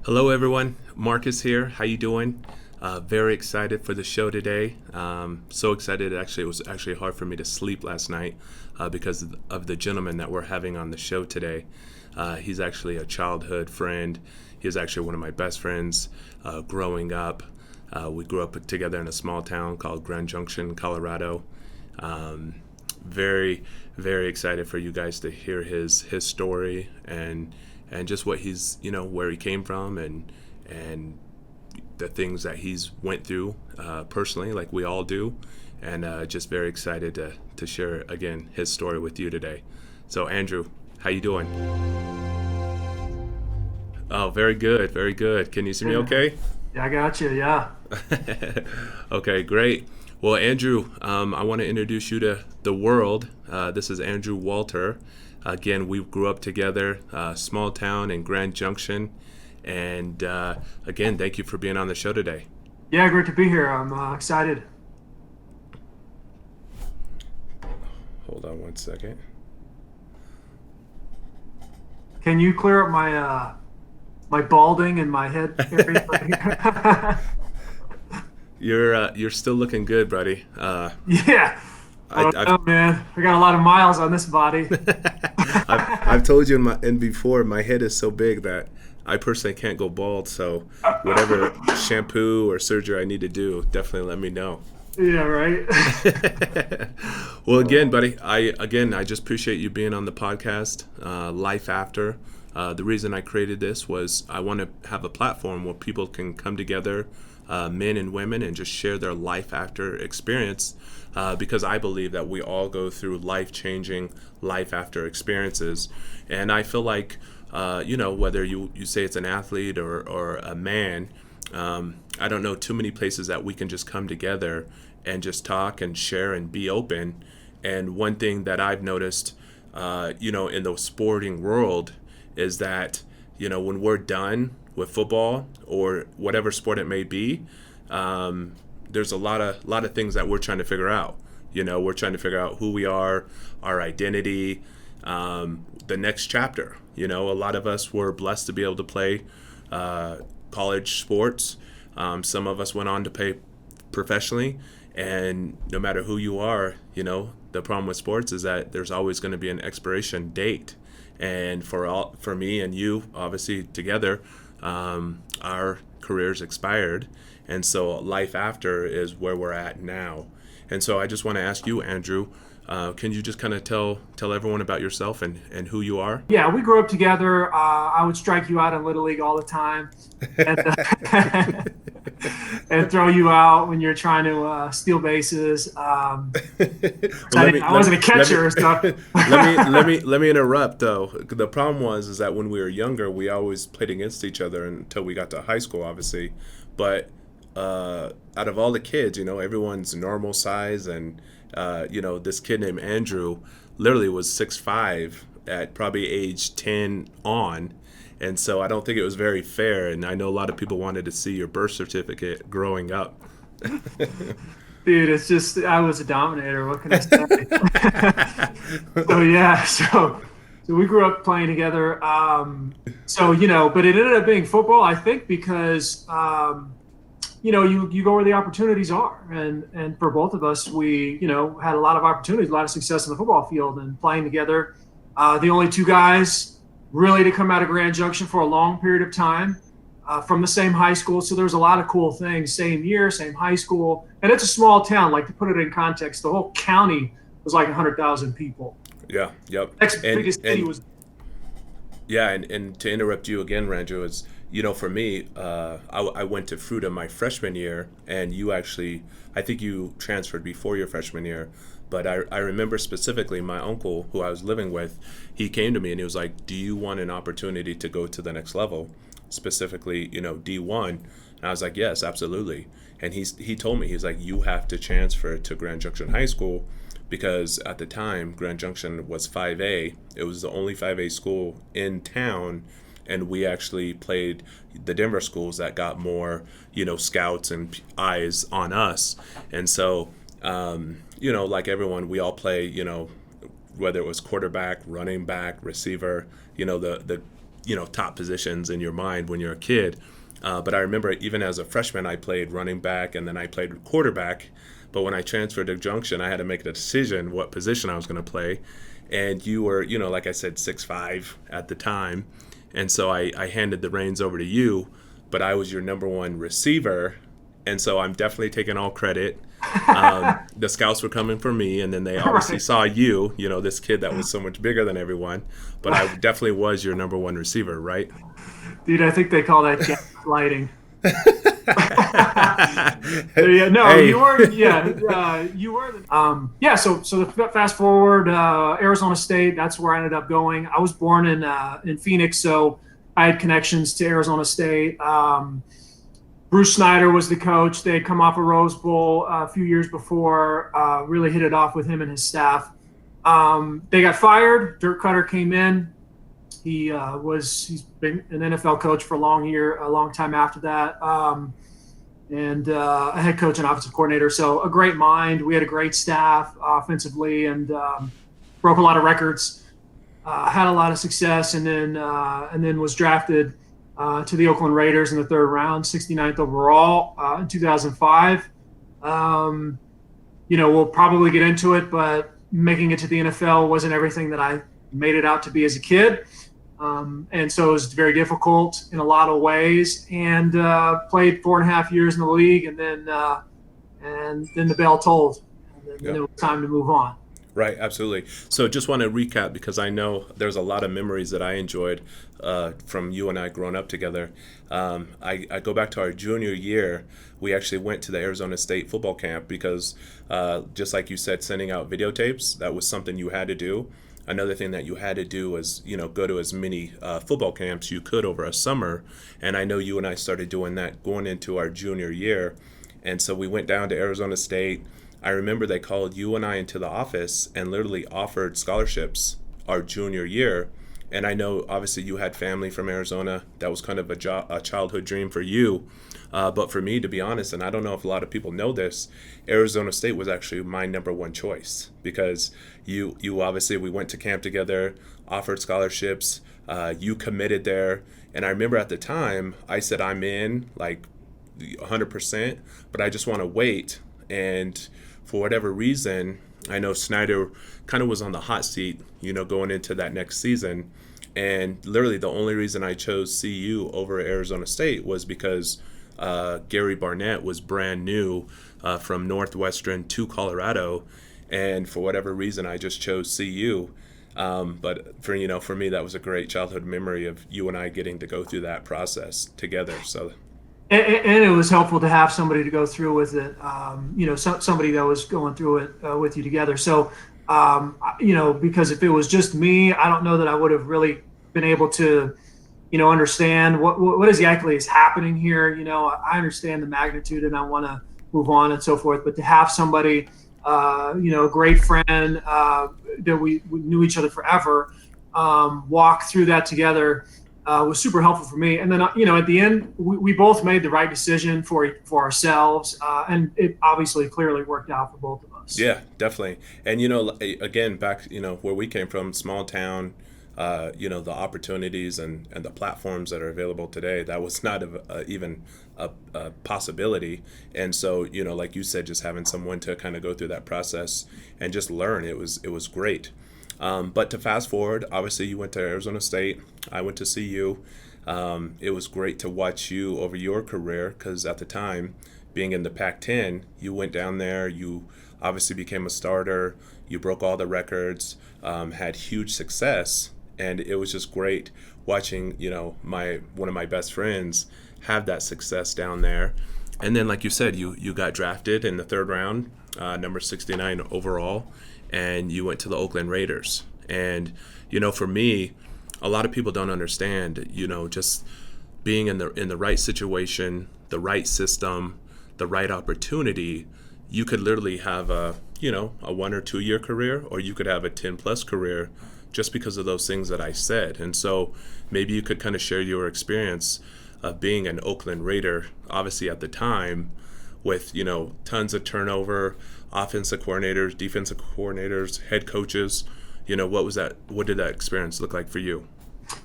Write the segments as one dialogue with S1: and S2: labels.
S1: Hello, everyone. Marcus here. How you doing? Very excited for the show today. So excited. It was actually hard for me to sleep last night because of the gentleman that we're having on the show today. He's actually a childhood friend. He's actually one of my best friends growing up. We grew up together in a small town called Grand Junction, Colorado. Very, very excited for you guys to hear his story and just what he's, where he came from and the things that he's went through personally, like we all do. And just very excited to share, again, his story with you today. So, Andrew, how you doing? Oh, very good, very good. Can you see me okay?
S2: Yeah, I got you, yeah.
S1: Okay, great. Well, Andrew, I want to introduce you to the world. This is Andrew Walter. Again, we grew up together, small town in Grand Junction. And again, thank you for being on the show today.
S2: Yeah, great to be here. I'm excited.
S1: Hold on one second.
S2: Can you clear up my balding and my head area?
S1: You're still looking good, buddy.
S2: Yeah. I don't know, man. I got a lot of miles on this body.
S1: I've told you before, my head is so big that I personally can't go bald. So whatever shampoo or surgery I need to do, definitely let me know.
S2: Yeah, right.
S1: Well, again, buddy, I just appreciate you being on the podcast, Life After. The reason I created this was I want to have a platform where people can come together, men and women, and just share their life after experience, because I believe that we all go through life-changing life after experiences. And I feel like, whether you say it's an athlete or a man, I don't know too many places that we can just come together and just talk and share and be open. And one thing that I've noticed, in the sporting world is that, when we're done with football or whatever sport it may be, there's a lot of things that we're trying to figure out. We're trying to figure out who we are, our identity, the next chapter. A lot of us were blessed to be able to play college sports. Some of us went on to play professionally, and no matter who you are, the problem with sports is that there's always going to be an expiration date. And for me and you, obviously together, our careers expired, and so life after is where we're at now. And so I just want to ask you, Andrew, can you just kind of tell everyone about yourself and who you are?
S2: Yeah, we grew up together. I would strike you out in Little League all the time, and throw you out when you're trying to steal bases. I wasn't a catcher, so.
S1: let me interrupt though. The problem is that when we were younger, we always played against each other until we got to high school, obviously. But out of all the kids, everyone's normal size, and this kid named Andrew literally was 6'5" at probably age 10 on. And so I don't think it was very fair. And I know a lot of people wanted to see your birth certificate growing up.
S2: Dude, it's just, I was a dominator. What can I say? So, yeah. So we grew up playing together. But it ended up being football, I think, because, you go where the opportunities are. And for both of us, we, had a lot of opportunities, a lot of success in the football field and playing together. The only two guys really to come out of Grand Junction for a long period of time, from the same high school. So there's a lot of cool things, same year, same high school. And it's a small town, like to put it in context, the whole county was like 100,000 people.
S1: Yeah, yep.
S2: Next biggest city was.
S1: Yeah, and to interrupt you again, Ranjo, is, for me, I went to Fruita my freshman year, and you actually, I think you transferred before your freshman year. But I remember specifically my uncle, who I was living with, he came to me and he was like, do you want an opportunity to go to the next level, specifically, D1? And I was like, yes, absolutely. And he told me, he's like, you have to transfer to Grand Junction High School, because at the time, Grand Junction was 5A. It was the only 5A school in town, and we actually played the Denver schools that got more, scouts and eyes on us. And so, like everyone, we all play, whether it was quarterback, running back, receiver, the top positions in your mind when you're a kid. But I remember even as a freshman, I played running back and then I played quarterback. But when I transferred to Junction, I had to make a decision what position I was going to play. And you were, like I said, 6'5" at the time. And so I handed the reins over to you, but I was your number one receiver. And so I'm definitely taking all credit. The scouts were coming for me, and then they obviously saw you, this kid that was so much bigger than everyone. But I definitely was your number one receiver, right?
S2: Dude, I think they call that gaslighting. You were. Yeah, you were. So the fast forward, Arizona State. That's where I ended up going. I was born in Phoenix, so I had connections to Arizona State. Bruce Snyder was the coach. They had come off a Rose Bowl a few years before. Really hit it off with him and his staff. They got fired. Dirk Cutter came in. He's been an NFL coach for a long time after that, and a head coach and offensive coordinator. So a great mind. We had a great staff offensively, and broke a lot of records. Had a lot of success, and then was drafted to the Oakland Raiders in the third round, 69th overall in 2005. We'll probably get into it, but making it to the NFL wasn't everything that I made it out to be as a kid. And so it was very difficult in a lot of ways, and played 4.5 years in the league, and then the bell tolled, and then it was time to move on.
S1: Right, absolutely. So just want to recap, because I know there's a lot of memories that I enjoyed from you and I growing up together. I go back to our junior year. We actually went to the Arizona State football camp because, just like you said, sending out videotapes, that was something you had to do. Another thing that you had to do was, go to as many football camps you could over a summer. And I know you and I started doing that going into our junior year. And so we went down to Arizona State. I remember they called you and I into the office and literally offered scholarships our junior year. And I know obviously you had family from Arizona. That was kind of a childhood dream for you. But for me, to be honest, and I don't know if a lot of people know this, Arizona State was actually my number one choice, because you obviously, we went to camp together, offered scholarships, you committed there. And I remember at the time, I said, I'm in like 100%, but I just want to wait. And for whatever reason, I know Snyder kind of was on the hot seat, going into that next season. And literally the only reason I chose CU over Arizona State was because Gary Barnett was brand new from Northwestern to Colorado. And for whatever reason, I just chose CU. But for me, that was a great childhood memory of you and I getting to go through that process together. So.
S2: And it was helpful to have somebody to go through with it, somebody that was going through it with you together. So, because if it was just me, I don't know that I would have really been able to, understand what exactly is happening here. I understand the magnitude and I want to move on and so forth. But to have somebody, a great friend that we knew each other forever, walk through that together, was super helpful for me. And then, at the end, we both made the right decision for ourselves. And it obviously clearly worked out for both of us.
S1: Yeah, definitely. And, again, back, where we came from, small town, the opportunities and the platforms that are available today, that was not even a possibility. And so, like you said, just having someone to kind of go through that process and just learn, it was great. But to fast forward, obviously you went to Arizona State. I went to CU. It was great to watch you over your career, because at the time, being in the Pac-10, you went down there. You obviously became a starter. You broke all the records, had huge success, and it was just great watching, one of my best friends have that success down there. And then, like you said, you got drafted in the third round, number 69 overall. And you went to the Oakland Raiders. And, for me, a lot of people don't understand, just being in the right situation, the right system, the right opportunity. You could literally have a 1 or 2 year career, or you could have a 10+ career, just because of those things that I said. And so maybe you could kind of share your experience of being an Oakland Raider, obviously at the time, with, tons of turnover, offensive coordinators, defensive coordinators, head coaches. What was that? What did that experience look like for you?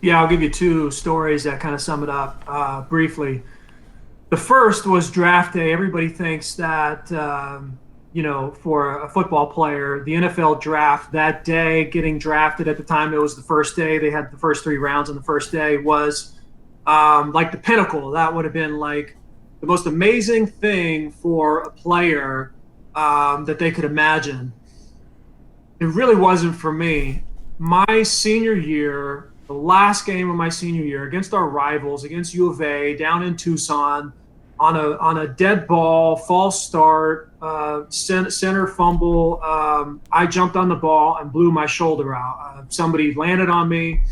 S2: Yeah, I'll give you two stories that kind of sum it up briefly. The first was draft day. Everybody thinks that, for a football player, the NFL draft that day, getting drafted at the time, it was the first day. They had the first 3 rounds on the first day was like the pinnacle. That would have been like the most amazing thing for a player that they could imagine. It really wasn't for me. My senior year, the last game of my senior year against our rivals, against U of A down in Tucson, on a dead ball, false start, center fumble. I jumped on the ball and blew my shoulder out. Somebody landed on me,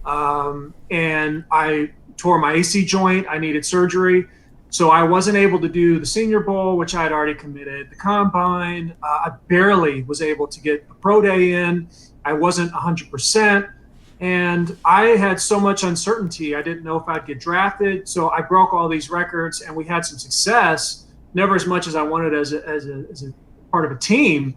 S2: and I tore my AC joint. I needed surgery. So I wasn't able to do the Senior Bowl, which I had already committed, the Combine. I barely was able to get the Pro Day in. I wasn't 100%. And I had so much uncertainty. I didn't know if I'd get drafted. So I broke all these records, and we had some success, never as much as I wanted as a part of a team.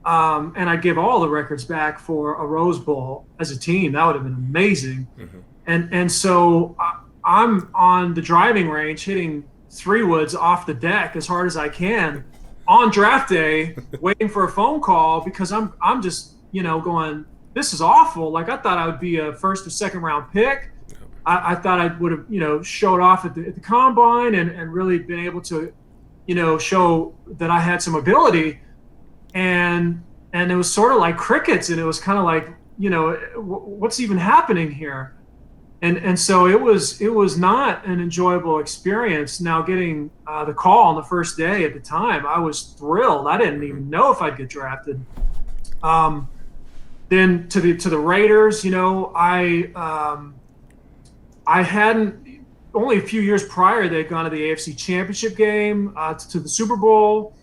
S2: And I'd give all the records back for a Rose Bowl as a team. That would have been amazing. Mm-hmm. And so I'm on the driving range hitting 3-woods off the deck as hard as I can on draft day, waiting for a phone call because I'm just, going, this is awful. Like I thought I would be a first or second round pick. I thought I would have, showed off at the Combine and really been able to, show that I had some ability. And it was sort of like crickets, and it was kind of like, what's even happening here? And so it was not an enjoyable experience. Now getting the call on the first day at the time, I was thrilled. I didn't even know if I'd get drafted. Then to the Raiders, I hadn't, only a few years prior they'd gone to the AFC Championship game, to the Super Bowl.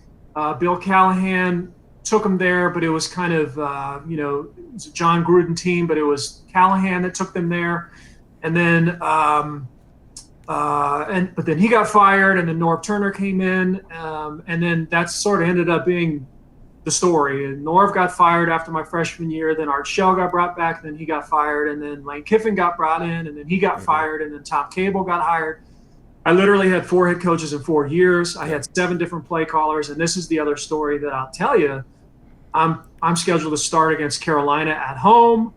S2: Bill Callahan took them there, but it was kind of it was a John Gruden team, but it was Callahan that took them there. And then but then he got fired, and then Norv Turner came in, and then that sort of ended up being the story. And Norv got fired after my freshman year, then Art Shell got brought back, then he got fired, and then Lane Kiffin got brought in, and then he got fired, and then Tom Cable got hired. I literally had 4 head coaches in 4 years. I had 7 different play callers, and this is the other story that I'll tell you. I'm scheduled to start against Carolina at home.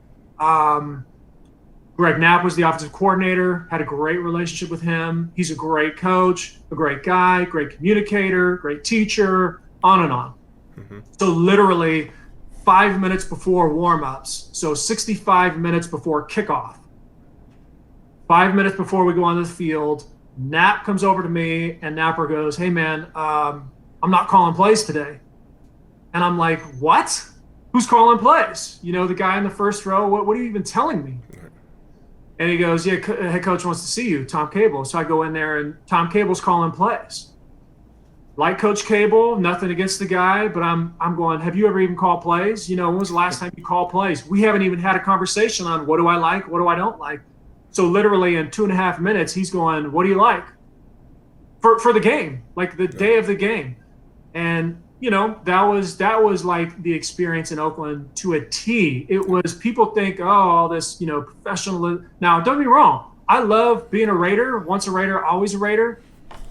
S2: Greg Knapp was the offensive coordinator, had a great relationship with him. He's a great coach, a great guy, great communicator, great teacher, on and on. Mm-hmm. So literally 5 minutes before warm-ups, so 65 minutes before kickoff, 5 minutes before we go on the field, Knapp comes over to me, and Napper goes, "Hey, man, I'm not calling plays today." And I'm like, "What? Who's calling plays? The guy in the first row? What are you even telling me?" And he goes, "Yeah, head coach wants to see you, Tom Cable." So I go in there, and Tom Cable's calling plays. Like Coach Cable, nothing against the guy, but I'm going, "Have you ever even called plays? When was the last time you called plays? We haven't even had a conversation on what do I like, what do I don't like." So literally in 2.5 minutes, he's going, "What do you like for the game, like the day of the game?" And that was like the experience in Oakland to a T. It was, people think, all this, professional. Now, don't get me wrong. I love being a Raider. Once a Raider, always a Raider.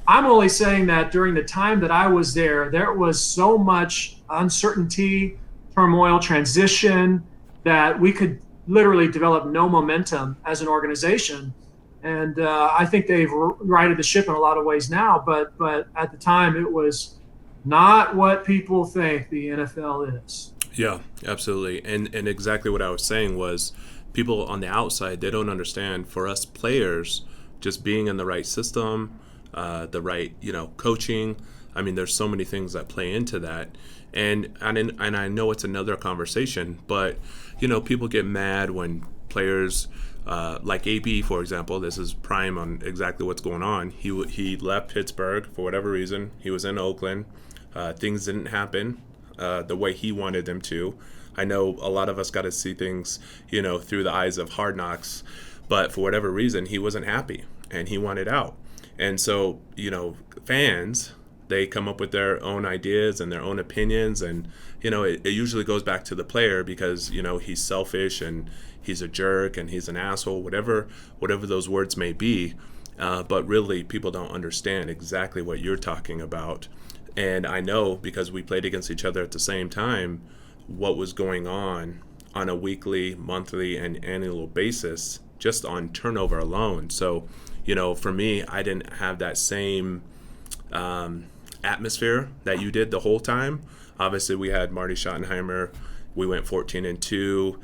S2: I'm only saying that during the time that I was there was so much uncertainty, turmoil, transition, that we could literally develop no momentum as an organization. And I think they've righted the ship in a lot of ways now. But at the time, it was not what people think the NFL is.
S1: Yeah, absolutely. And exactly what I was saying was, people on the outside, they don't understand. For us players, just being in the right system, the right, coaching. I mean, there's so many things that play into that. And I know it's another conversation, but, people get mad when players, like AB, for example, this is prime on exactly what's going on. He left Pittsburgh for whatever reason. He was in Oakland. Things didn't happen the way he wanted them to. I know a lot of us got to see things, through the eyes of Hard Knocks, but for whatever reason, he wasn't happy and he wanted out. And so, fans, They come up with their own ideas and their own opinions, and it usually goes back to the player because he's selfish and he's a jerk and he's an asshole, whatever those words may be. But really, people don't understand exactly what you're talking about. And I know, because we played against each other at the same time, what was going on a weekly, monthly, and annual basis just on turnover alone. So, for me, I didn't have that same atmosphere that you did the whole time. Obviously, we had Marty Schottenheimer. We went 14-2,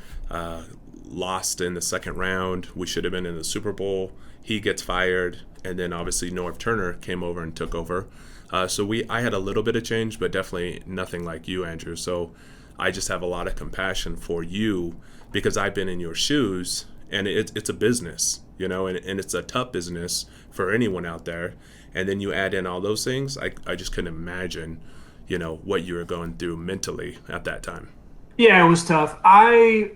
S1: lost in the second round. We should have been in the Super Bowl. He gets fired, and then obviously Norv Turner came over and took over. So I had a little bit of change, but definitely nothing like you, Andrew. So I just have a lot of compassion for you because I've been in your shoes, and it's a business, and it's a tough business for anyone out there. And then you add in all those things, I just couldn't imagine, what you were going through mentally at that time.
S2: Yeah, it was tough. I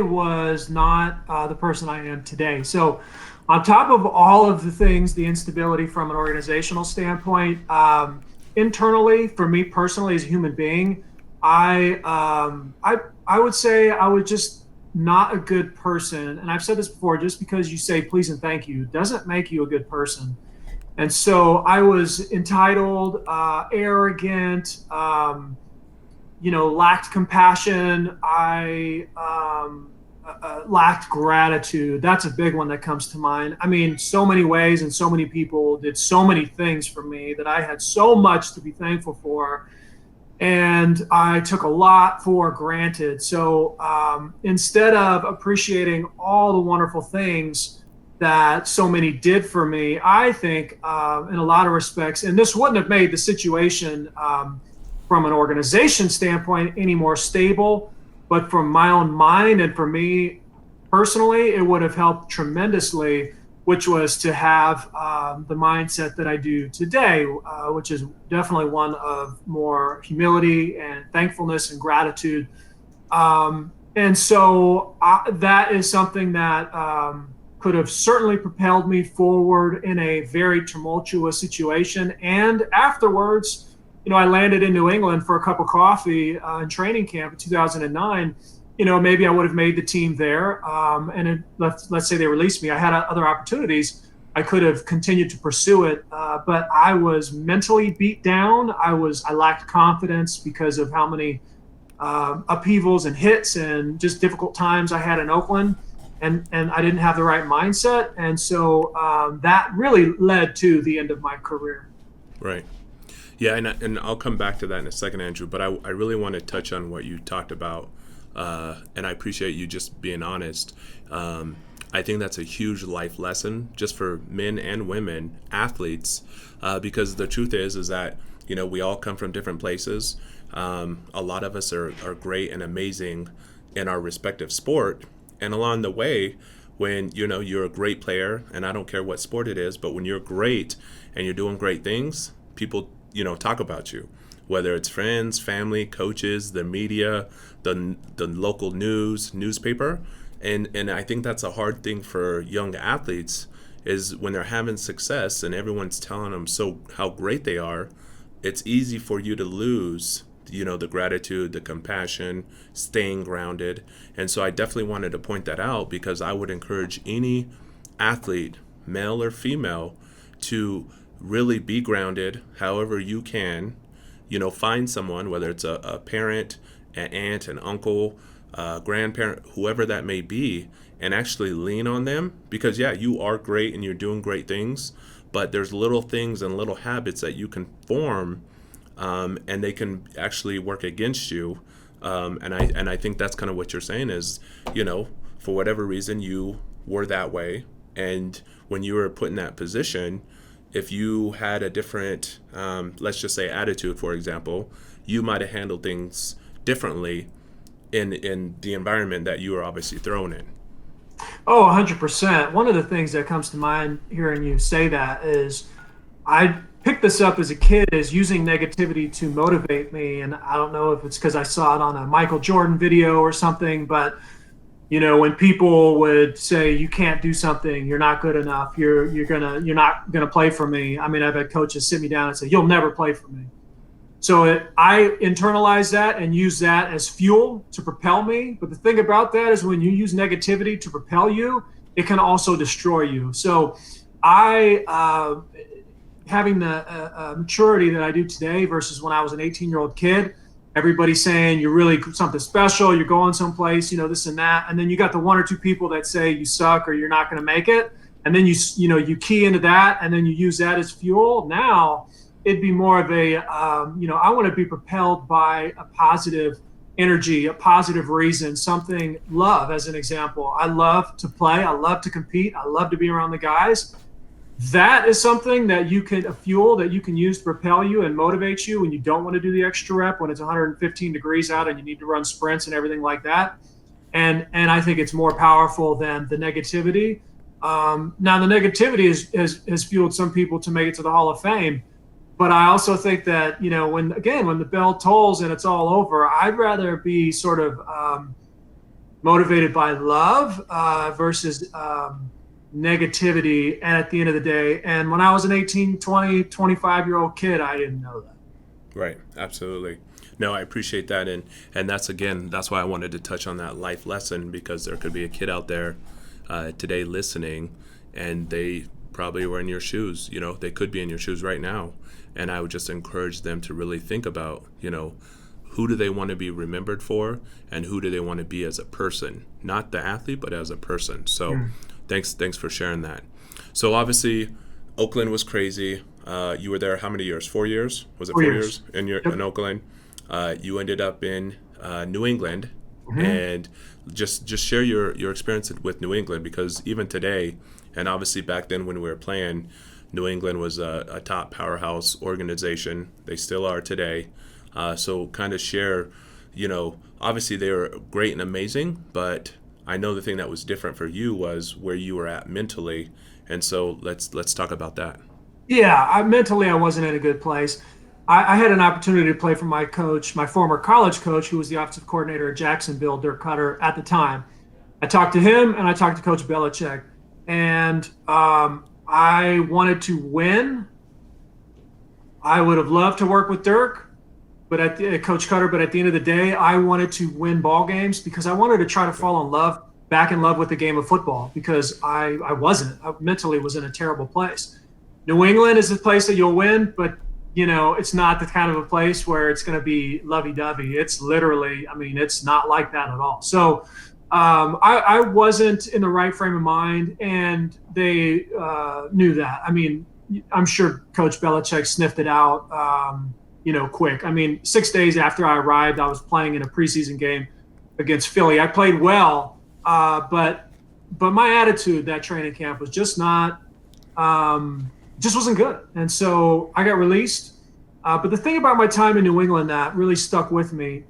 S2: was not the person I am today. So on top of all of the things, the instability from an organizational standpoint, internally, for me personally as a human being, I would say I was just not a good person. And I've said this before, just because you say please and thank you doesn't make you a good person. And so I was entitled, arrogant, lacked compassion. I lacked gratitude. That's a big one that comes to mind. I mean, so many ways and so many people did so many things for me that I had so much to be thankful for. And I took a lot for granted. So instead of appreciating all the wonderful things that so many did for me, I think in a lot of respects, and this wouldn't have made the situation from an organization standpoint any more stable, but from my own mind and for me personally, it would have helped tremendously, which was to have the mindset that I do today, which is definitely one of more humility and thankfulness and gratitude. And so that is something that could have certainly propelled me forward in a very tumultuous situation. And afterwards, I landed in New England for a cup of coffee in training camp in 2009. Maybe I would have made the team there. And let's say they released me. I had other opportunities. I could have continued to pursue it, but I was mentally beat down. I lacked confidence because of how many upheavals and hits and just difficult times I had in Oakland. And I didn't have the right mindset. And so that really led to the end of my career.
S1: Right. Yeah, and I'll come back to that in a second, Andrew, but I really want to touch on what you talked about, and I appreciate you just being honest. I think that's a huge life lesson just for men and women, athletes, because the truth is that, we all come from different places. A lot of us are great and amazing in our respective sport, and along the way, when, you're a great player, and I don't care what sport it is, but when you're great and you're doing great things, people talk about you, whether it's friends, family, coaches, the media, the local newspaper. And I think that's a hard thing for young athletes is when they're having success and everyone's telling them how great they are, it's easy for you to lose, the gratitude, the compassion, staying grounded. And so I definitely wanted to point that out because I would encourage any athlete, male or female, to really be grounded however you can, find someone, whether it's a parent, an aunt, an uncle, grandparent, whoever that may be, and actually lean on them because, yeah, you are great and you're doing great things, but there's little things and little habits that you can form and they can actually work against you. And I think that's kind of what you're saying is, for whatever reason you were that way. And when you were put in that position, if you had a different, let's just say attitude, for example, you might have handled things differently in the environment that you were obviously thrown in.
S2: Oh, 100%. One of the things that comes to mind hearing you say that is I picked this up as a kid as using negativity to motivate me. And I don't know if it's because I saw it on a Michael Jordan video or something, but When people would say you can't do something, you're not good enough, you're not gonna play for me. I mean, I've had coaches sit me down and say, you'll never play for me. So I internalize that and use that as fuel to propel me. But the thing about that is when you use negativity to propel you, it can also destroy you. So having the maturity that I do today versus when I was an 18-year-old kid, everybody's saying you're really something special, you're going someplace, this and that. And then you got the one or two people that say you suck or you're not going to make it. And then you key into that and then you use that as fuel. Now, it'd be more of a, I want to be propelled by a positive energy, a positive reason, something, love as an example. I love to play. I love to compete. I love to be around the guys. That is something that a fuel that you can use to propel you and motivate you when you don't want to do the extra rep, when it's 115 degrees out and you need to run sprints and everything like that. And I think it's more powerful than the negativity. Now, the negativity has fueled some people to make it to the Hall of Fame. But I also think that, when the bell tolls and it's all over, I'd rather be sort of motivated by love versus negativity at the end of the day. And when I was an 18, 20, 25-year-old kid, I didn't know that.
S1: Right. Absolutely. No, I appreciate that. And that's why I wanted to touch on that life lesson, because there could be a kid out there today listening, and they probably were in your shoes. They could be in your shoes right now. And I would just encourage them to really think about, who do they want to be remembered for, and who do they want to be as a person, not the athlete, but as a person. So thanks for sharing that. So obviously, Oakland was crazy. You were there how many years? 4 years? Was it 4 years in Oakland? You ended up in New England, and just share your experience with New England, because even today, and obviously back then when we were playing, New England was a top powerhouse organization. They still are today. So kind of share, obviously they were great and amazing, but I know the thing that was different for you was where you were at mentally. And so let's talk about that.
S2: Yeah, mentally I wasn't in a good place. I had an opportunity to play for my coach, my former college coach, who was the offensive coordinator at Jacksonville, Dirk Cutter, at the time. I talked to him and I talked to Coach Belichick. And I wanted to win. I would have loved to work with Dirk, but Coach Cutter. But at the end of the day, I wanted to win ball games because I wanted to try to fall back in love with the game of football, because I mentally was in a terrible place. New England is a place that you'll win, but it's not the kind of a place where it's going to be lovey-dovey. It's literally, it's not like that at all. So I wasn't in the right frame of mind, and they knew that. I'm sure Coach Belichick sniffed it out, quick. 6 days after I arrived, I was playing in a preseason game against Philly. I played well, but my attitude that training camp was just not, just wasn't good. And so I got released. But the thing about my time in New England that really stuck with me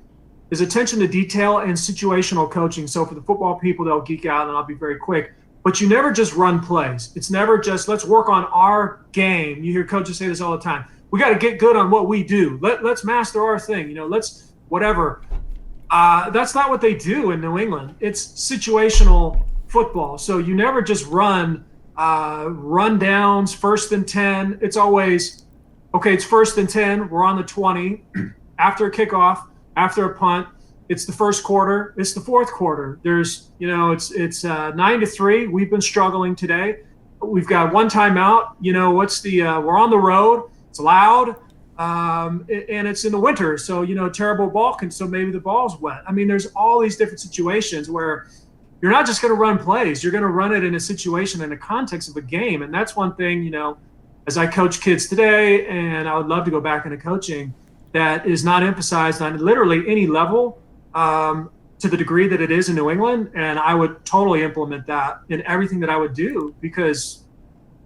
S2: is attention to detail and situational coaching. So for the football people, they'll geek out, and I'll be very quick. But you never just run plays. It's never just, let's work on our game. You hear coaches say this all the time. We got to get good on what we do. Let's master our thing. let's whatever. That's not what they do in New England. It's situational football. So you never just run downs, 1st and 10. It's always, okay, it's 1st and 10. We're on the 20. After a kickoff, after a punt, it's the first quarter. It's the fourth quarter. There's, it's 9-3. We've been struggling today. We've got one timeout. We're on the road. It's loud, and it's in the winter. So, terrible ball so maybe the ball's wet. There's all these different situations where you're not just going to run plays. You're going to run it in a situation, in the context of a game. And that's one thing, as I coach kids today, and I would love to go back into coaching, that is not emphasized on literally any level to the degree that it is in New England. And I would totally implement that in everything that I would do, because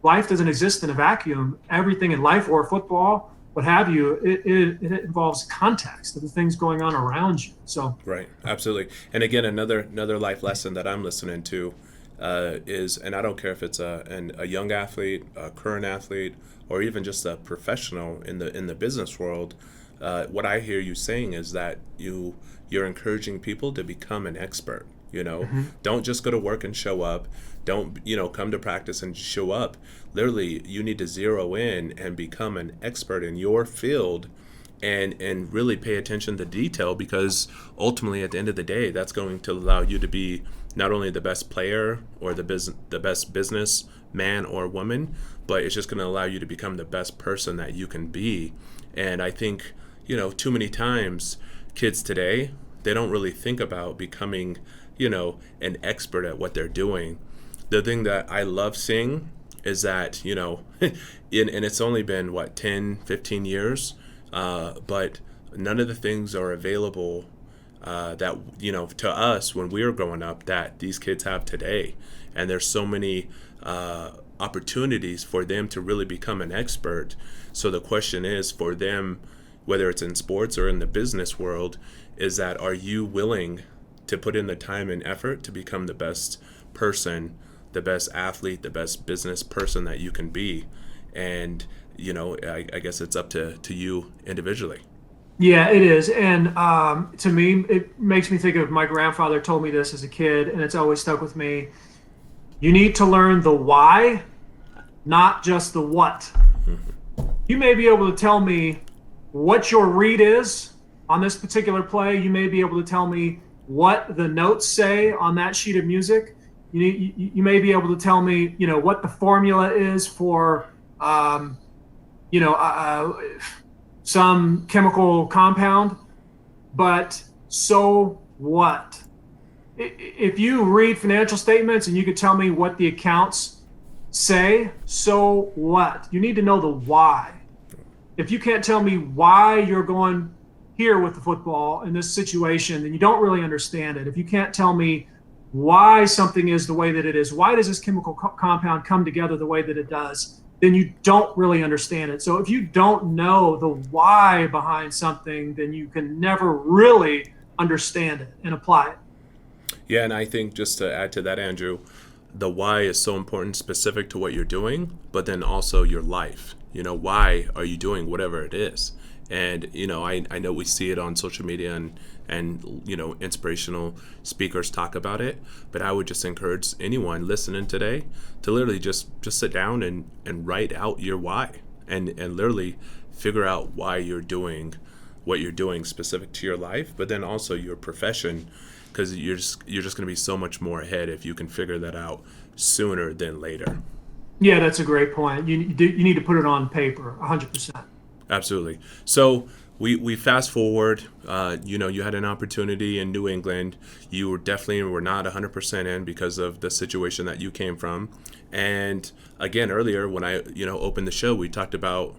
S2: life doesn't exist in a vacuum. Everything in life, or football, what have you, it involves context of the things going on around you. So
S1: right, absolutely. And again, another life lesson that I'm listening to is, and I don't care if it's a young athlete, a current athlete, or even just a professional in the business world. What I hear you saying is that you're encouraging people to become an expert. Don't just go to work and show up. Don't, come to practice and show up. Literally, you need to zero in and become an expert in your field and really pay attention to detail, because ultimately at the end of the day, that's going to allow you to be not only the best player or the best business man or woman, but it's just going to allow you to become the best person that you can be. And I think, too many times kids today, they don't really think about becoming, an expert at what they're doing. The thing that I love seeing is that, and it's only been 10, 15 years, but none of the things are available that, to us when we were growing up that these kids have today. And there's so many opportunities for them to really become an expert. So the question is for them, whether it's in sports or in the business world, is that, are you willing to put in the time and effort to become the best person, the best athlete, the best business person that you can be? And, I guess it's up to you individually.
S2: Yeah, it is. And to me, it makes me think of my grandfather told me this as a kid, and it's always stuck with me. You need to learn the why, not just the what. You may be able to tell me what your read is on this particular play. You may be able to tell me what the notes say on that sheet of music. You may be able to tell me, what the formula is for, some chemical compound, but so what? If you read financial statements and you could tell me what the accounts say, so what? You need to know the why. If you can't tell me why you're going here with the football in this situation, then you don't really understand it. If you can't tell me why something is the way that it is, why does this chemical compound come together the way that it does, then you don't really understand it. So if you don't know the why behind something, then you can never really understand it and apply it.
S1: Yeah, and I think just to add to that, Andrew, the why is so important, specific to what you're doing, but then also your life. Why are you doing whatever it is? And, I know we see it on social media and inspirational speakers talk about it, but I would just encourage anyone listening today to literally just sit down and write out your why and literally figure out why you're doing what you're doing specific to your life, but then also your profession, because you're just going to be so much more ahead if you can figure that out sooner than later.
S2: Yeah, that's a great point. You need to put it on paper, 100%.
S1: Absolutely. So we fast forward, you had an opportunity in New England. You were not 100% in because of the situation that you came from. And again, earlier when I, opened the show, we talked about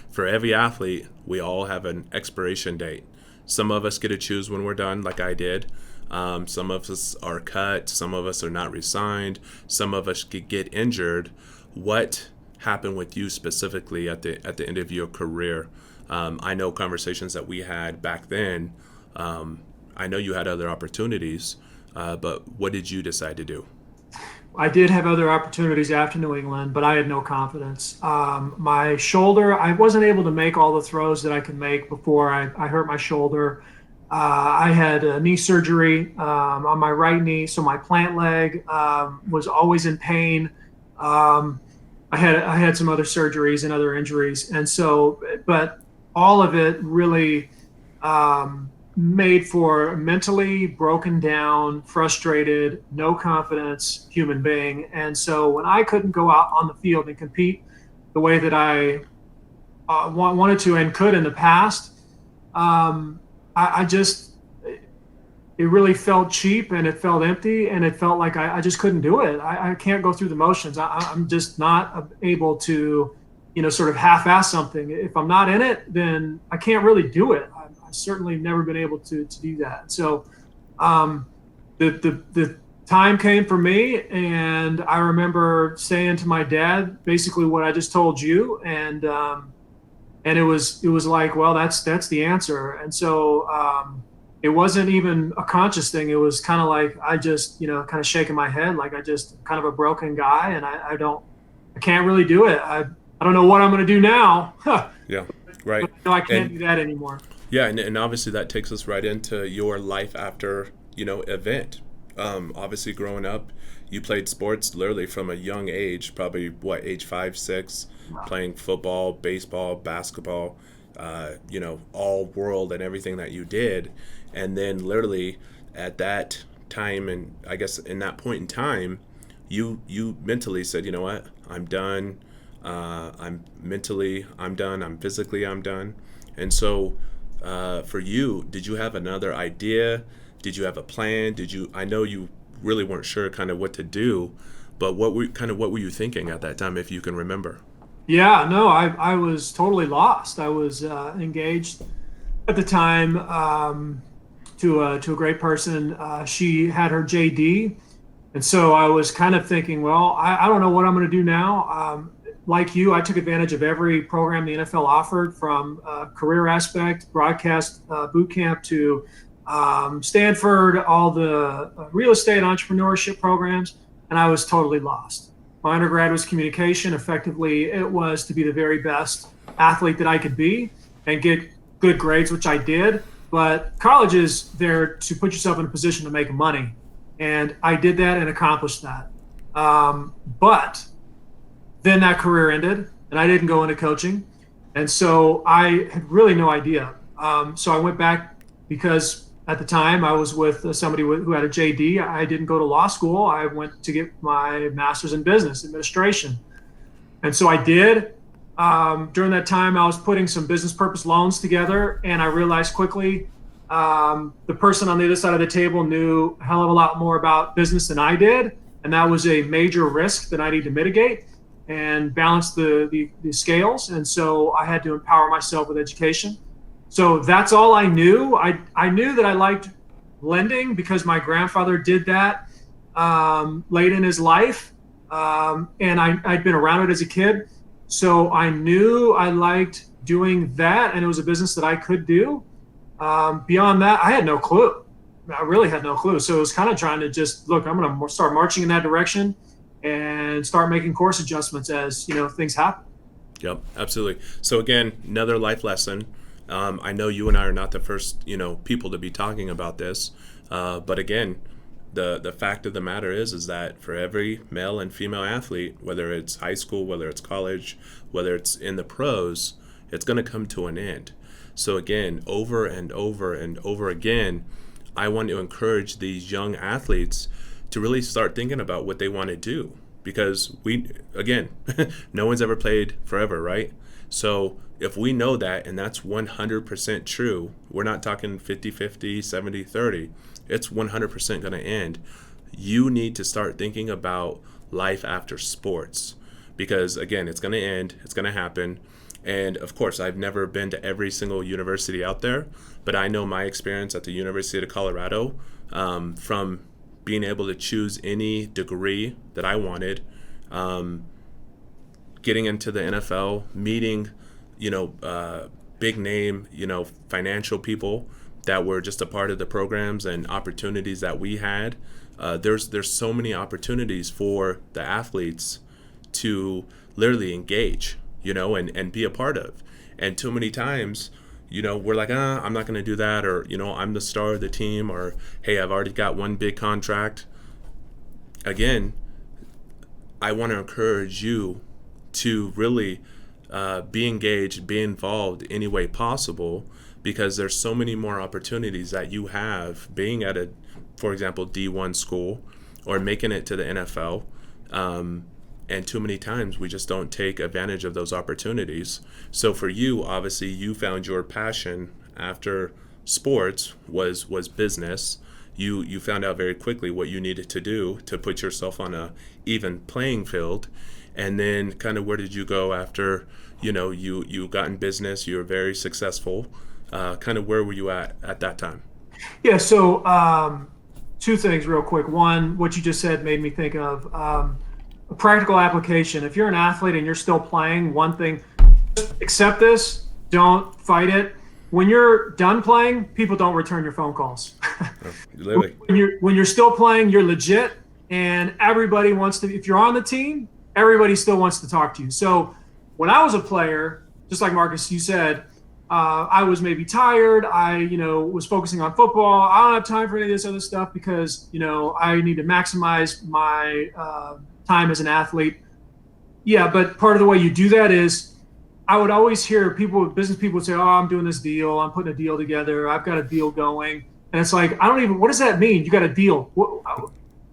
S1: for every athlete, we all have an expiration date. Some of us get to choose when we're done, like I did. Some of us are cut. Some of us are not re-signed. Some of us get injured. What happened with you specifically at the end of your career? I know conversations that we had back then. I know you had other opportunities, but what did you decide to do?
S2: I did have other opportunities after New England, but I had no confidence. My shoulder, I wasn't able to make all the throws that I could make before I hurt my shoulder. I had a knee surgery on my right knee, so my plant leg was always in pain. I had some other surgeries and other injuries, and so, but all of it really made for a mentally broken down, frustrated, no confidence human being. And so when I couldn't go out on the field and compete the way that I wanted to and could in the past, I just, it really felt cheap and it felt empty and it felt like I just couldn't do it. I can't go through the motions. I'm just not able to, sort of half-ass something. If I'm not in it, then I can't really do it. I've certainly never been able to do that. So the time came for me, and I remember saying to my dad basically what I just told you, and it was like, well, that's the answer. And so it wasn't even a conscious thing. It was kind of like I just, kind of shaking my head, like I just kind of a broken guy, and I can't really do it. I don't know what I'm going to do now.
S1: Yeah, right.
S2: But I can't do that anymore.
S1: Yeah, and obviously that takes us right into your life after, event. obviously growing up, you played sports literally from a young age, probably what, age 5, 6, playing football, baseball, basketball, all world and everything that you did. And then literally at that time, and I guess in that point in time, you mentally said, you know what, I'm done. I'm done. I'm physically, I'm done. And so for you, did you have another idea? Did you have a plan? I know you really weren't sure kind of what to do, but what were you thinking at that time, if you can remember?
S2: Yeah, no, I was totally lost. I was engaged at the time to a great person. She had her JD, and so I was kind of thinking, well, I don't know what I'm going to do now. Like you, I took advantage of every program the NFL offered, from career aspect, broadcast boot camp, to Stanford, all the real estate entrepreneurship programs, and I was totally lost. My undergrad was communication. Effectively, it was to be the very best athlete that I could be and get good grades, which I did. But college is there to put yourself in a position to make money. And I did that and accomplished that. But then that career ended and I didn't go into coaching. And so I had really no idea. So I went back because at the time I was with somebody who had a JD. I didn't go to law school. I went to get my master's in business administration. And so I did. During that time, I was putting some business purpose loans together, and I realized quickly the person on the other side of the table knew a hell of a lot more about business than I did. And that was a major risk that I need to mitigate and balance the scales. And so I had to empower myself with education. So that's all I knew. I knew that I liked lending because my grandfather did that late in his life. And I'd been around it as a kid. So I knew I liked doing that, and it was a business that I could do. Beyond that, I had no clue. I really had no clue. So it was kind of trying to just, look, I'm going to start marching in that direction and start making course adjustments as, things happen.
S1: Yep, absolutely. So again, another life lesson. I know you and I are not the first, people to be talking about this. But again, the fact of the matter is that for every male and female athlete, whether it's high school, whether it's college, whether it's in the pros, it's going to come to an end. So again, over and over and over again, I want to encourage these young athletes to really start thinking about what they want to do, because no one's ever played forever, right? So if we know that, and that's 100% true, we're not talking 50-50, 70-30, it's 100% going to end. You need to start thinking about life after sports, because again, it's going to end, it's going to happen. And of course, I've never been to every single university out there, but I know my experience at the University of Colorado, from being able to choose any degree that I wanted, getting into the NFL, meeting, big name, financial people that were just a part of the programs and opportunities that we had. There's so many opportunities for the athletes to literally engage, and be a part of. And too many times, we're like, I'm not going to do that, or, I'm the star of the team, or, hey, I've already got one big contract. Again, I want to encourage you to really be engaged, be involved any way possible, because there's so many more opportunities that you have being at a, for example, D1 school or making it to the NFL. And too many times we just don't take advantage of those opportunities. So for you, obviously, you found your passion after sports was business. You found out very quickly what you needed to do to put yourself on a even playing field. And then kind of where did you go after, you got in business, you were very successful. Kind of where were you at that time?
S2: Yeah, so two things real quick. One, what you just said made me think of a practical application. If you're an athlete and you're still playing, one thing, just accept this, don't fight it. When you're done playing, people don't return your phone calls. When you're still playing, you're legit, and everybody wants to, if you're on the team, everybody still wants to talk to you. So when I was a player, just like Marcus, you said, I was maybe tired. I, was focusing on football. I don't have time for any of this other stuff because, I need to maximize my time as an athlete. Yeah, but part of the way you do that is I would always hear business people would say, oh, I'm doing this deal. I'm putting a deal together. I've got a deal going. And it's like, what does that mean? You got a deal.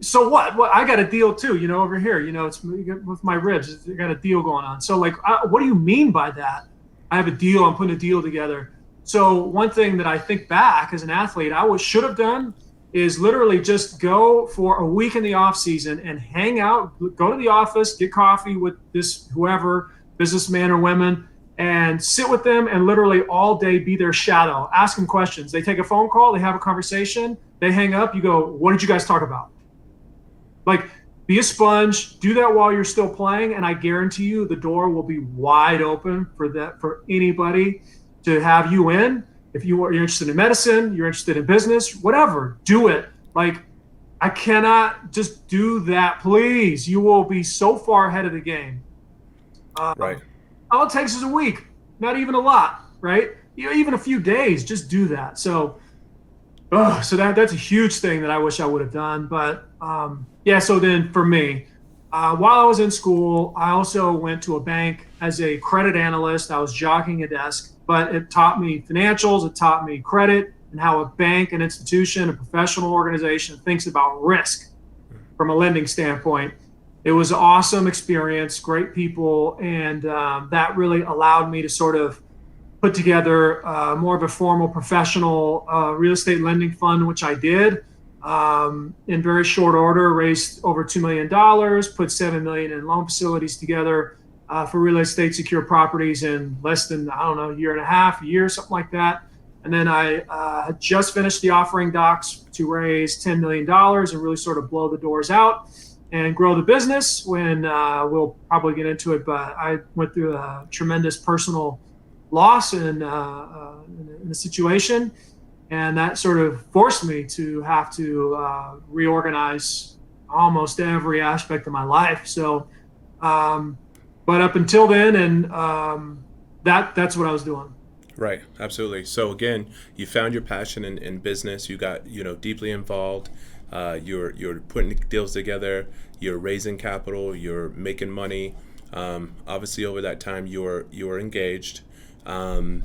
S2: So what? I got a deal too, over here, it's with my ribs. I got a deal going on. So like, what do you mean by that? I have a deal. I'm putting a deal together. So one thing that I think back as an athlete, should have done is literally just go for a week in the off season and hang out, go to the office, get coffee with this whoever, businessman or women, and sit with them and literally all day be their shadow, ask them questions. They take a phone call, they have a conversation, they hang up, you go, what did you guys talk about? Like, be a sponge, do that while you're still playing, and I guarantee you the door will be wide open for anybody to have you in. If you're interested in medicine, you're interested in business, whatever, do it. Like, I cannot just do that, please. You will be so far ahead of the game.
S1: Right.
S2: All it takes is a week, not even a lot, right? Even a few days, just do that. So that's a huge thing that I wish I would have done. But so then for me, while I was in school, I also went to a bank as a credit analyst. I was jockeying a desk, but it taught me financials, it taught me credit, and how a bank, an institution, a professional organization thinks about risk from a lending standpoint. It was an awesome experience, great people, and that really allowed me to sort of put together more of a formal professional real estate lending fund, which I did in very short order, raised over $2 million, put $7 million in loan facilities together for real estate secure properties in less than, a year and a half, a year, something like that. And then I had just finished the offering docs to raise $10 million and really sort of blow the doors out and grow the business when we'll probably get into it. But I went through a tremendous personal loss in the situation. And that sort of forced me to have to reorganize almost every aspect of my life. So, but up until then, and that's what I was doing.
S1: Right, absolutely. So again, you found your passion in business. You got deeply involved. You're putting deals together. You're raising capital. You're making money. Obviously, over that time, you're engaged. And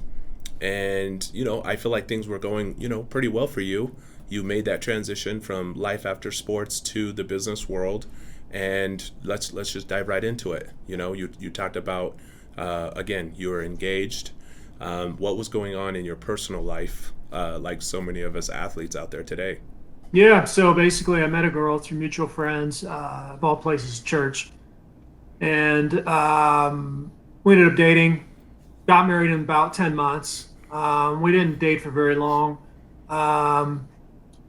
S1: I feel like things were going pretty well for you. You made that transition from life after sports to the business world, and let's just dive right into it. You talked about again, you were engaged. What was going on in your personal life, like so many of us athletes out there today?
S2: Yeah, so basically I met a girl through mutual friends, of all places, church. And we ended up dating, got married in about 10 months. We didn't date for very long.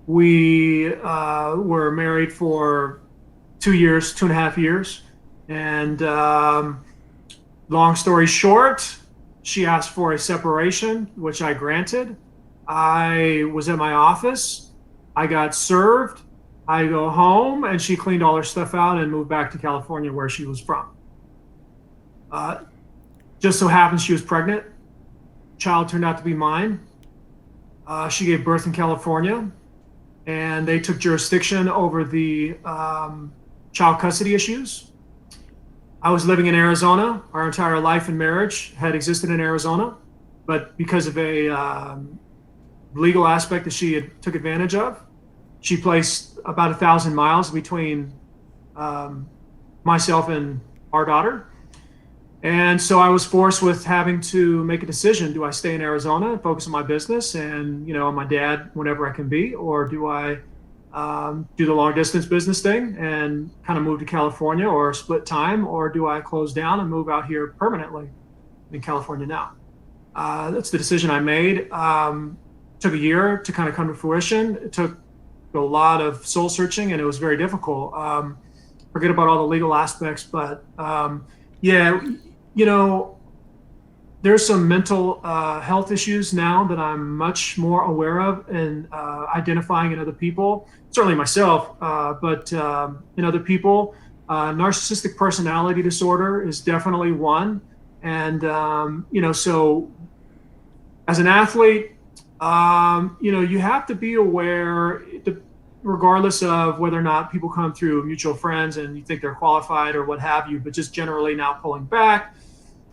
S2: We were married for 2.5 years. And long story short, she asked for a separation, which I granted. I was at my office. I got served. I go home, and she cleaned all her stuff out and moved back to California, where she was from. Just so happens she was pregnant. Child turned out to be mine. She gave birth in California, and they took jurisdiction over the child custody issues. I was living in Arizona. Our entire life and marriage had existed in Arizona, but because of a legal aspect that she took advantage of, she placed about 1,000 miles between myself and our daughter. And so I was forced with having to make a decision. Do I stay in Arizona and focus on my business and, on my dad whenever I can be, or do I do the long distance business thing and kind of move to California or split time, or do I close down and move out here permanently in California now? That's the decision I made. Took a year to kind of come to fruition. It took a lot of soul searching, and it was very difficult. Forget about all the legal aspects, but there's some mental health issues now that I'm much more aware of and identifying in other people, certainly myself, but in other people. Narcissistic personality disorder is definitely one. And, so As an athlete, you have to be aware, regardless of whether or not people come through mutual friends and you think they're qualified or what have you, but just generally now pulling back,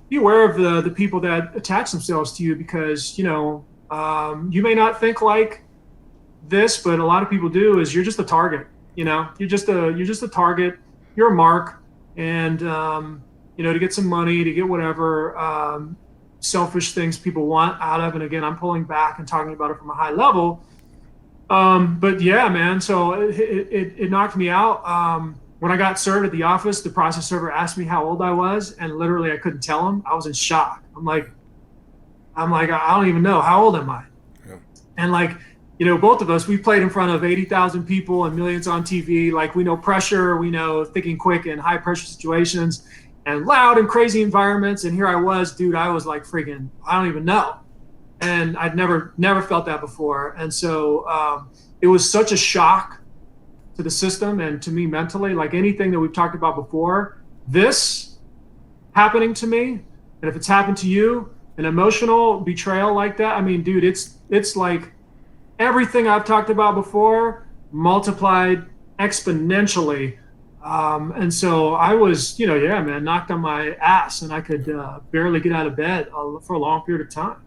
S2: be aware of the people that attach themselves to you, because, you may not think like this, but a lot of people do. Is you're just a target. You're just a target. You're a mark, and to get some money, to get whatever selfish things people want out of. And again, I'm pulling back and talking about it from a high level. But yeah, man. So it knocked me out. When I got served at the office, the process server asked me how old I was, and literally I couldn't tell him. I was in shock. I'm like, I don't even know. How old am I? Yeah. And both of us, we played in front of 80,000 people and millions on TV. We know pressure, we know thinking quick in high pressure situations and loud and crazy environments. And here I was, dude, I was like freaking, I don't even know. And I'd never felt that before. And so it was such a shock to the system and to me mentally, like anything that we've talked about before, this happening to me. And if it's happened to you, an emotional betrayal like that, I mean, dude, it's like everything I've talked about before multiplied exponentially. And so I was, knocked on my ass, and I could barely get out of bed for a long period of time.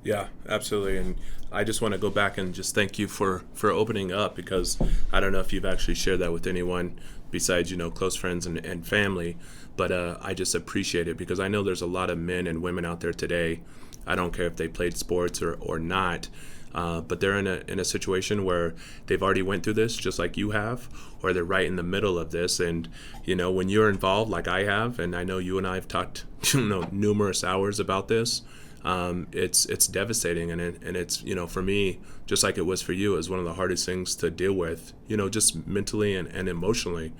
S1: Yeah, absolutely. And I just want to go back and just thank you for opening up, because I don't know if you've actually shared that with anyone besides, close friends and family. But I just appreciate it, because I know there's a lot of men and women out there today. I don't care if they played sports or not. But they're in a situation where they've already went through this, just like you have, or they're right in the middle of this. And when you're involved, like I have, and I know you and I have talked numerous hours about this, it's devastating, and it's for me, just like it was for you, is one of the hardest things to deal with, just mentally and emotionally.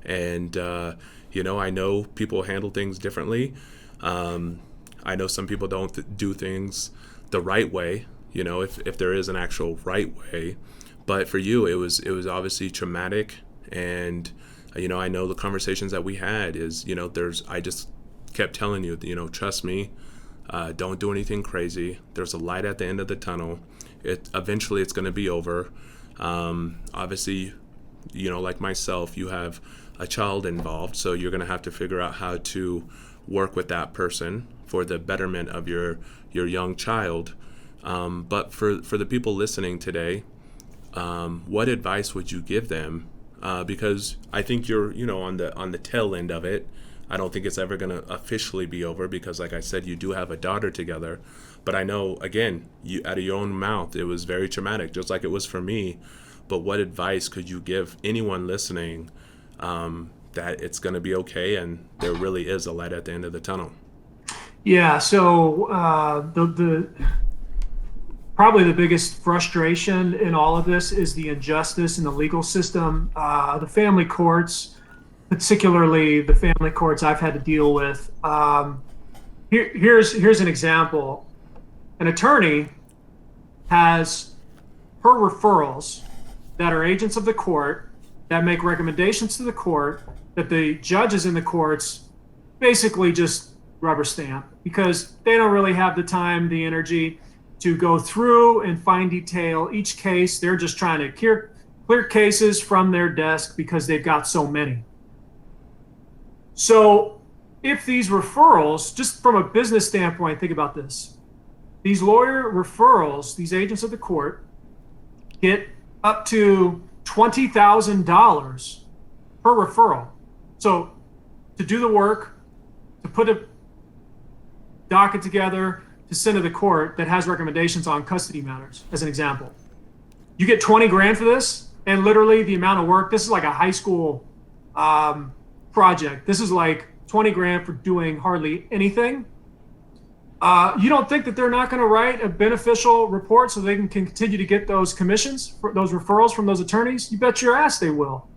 S1: And I know people handle things differently. I know some people don't do things the right way, if there is an actual right way. But for you, it was obviously traumatic. And I know the conversations that we had is, I just kept telling you, trust me, don't do anything crazy. There's a light at the end of the tunnel. Eventually it's going to be over. Obviously, like myself, you have a child involved, so you're going to have to figure out how to work with that person for the betterment of your young child. But for the people listening today, what advice would you give them? Because I think you're, on the tail end of it. I don't think it's ever going to officially be over, because, like I said, you do have a daughter together. But I know, again, you out of your own mouth, it was very traumatic, just like it was for me. But what advice could you give anyone listening that it's going to be okay and there really is a light at the end of the tunnel?
S2: Yeah. So probably the biggest frustration in all of this is the injustice in the legal system, the family courts, particularly the family courts I've had to deal with. Here's an example. An attorney has her referrals that are agents of the court that make recommendations to the court that the judges in the courts basically just rubber stamp, because they don't really have the time, the energy to go through and fine detail each case. They're just trying to clear cases from their desk because they've got so many. So if these referrals, just from a business standpoint, think about this. These lawyer referrals, these agents of the court, get up to $20,000 per referral. So to do the work, to put a docket together, to send to the court that has recommendations on custody matters, as an example. You get 20 grand for this, and literally the amount of work, this is like a high school project. This is like 20 grand for doing hardly anything. You don't think that they're not going to write a beneficial report so they can continue to get those commissions, for those referrals from those attorneys? You bet your ass they will.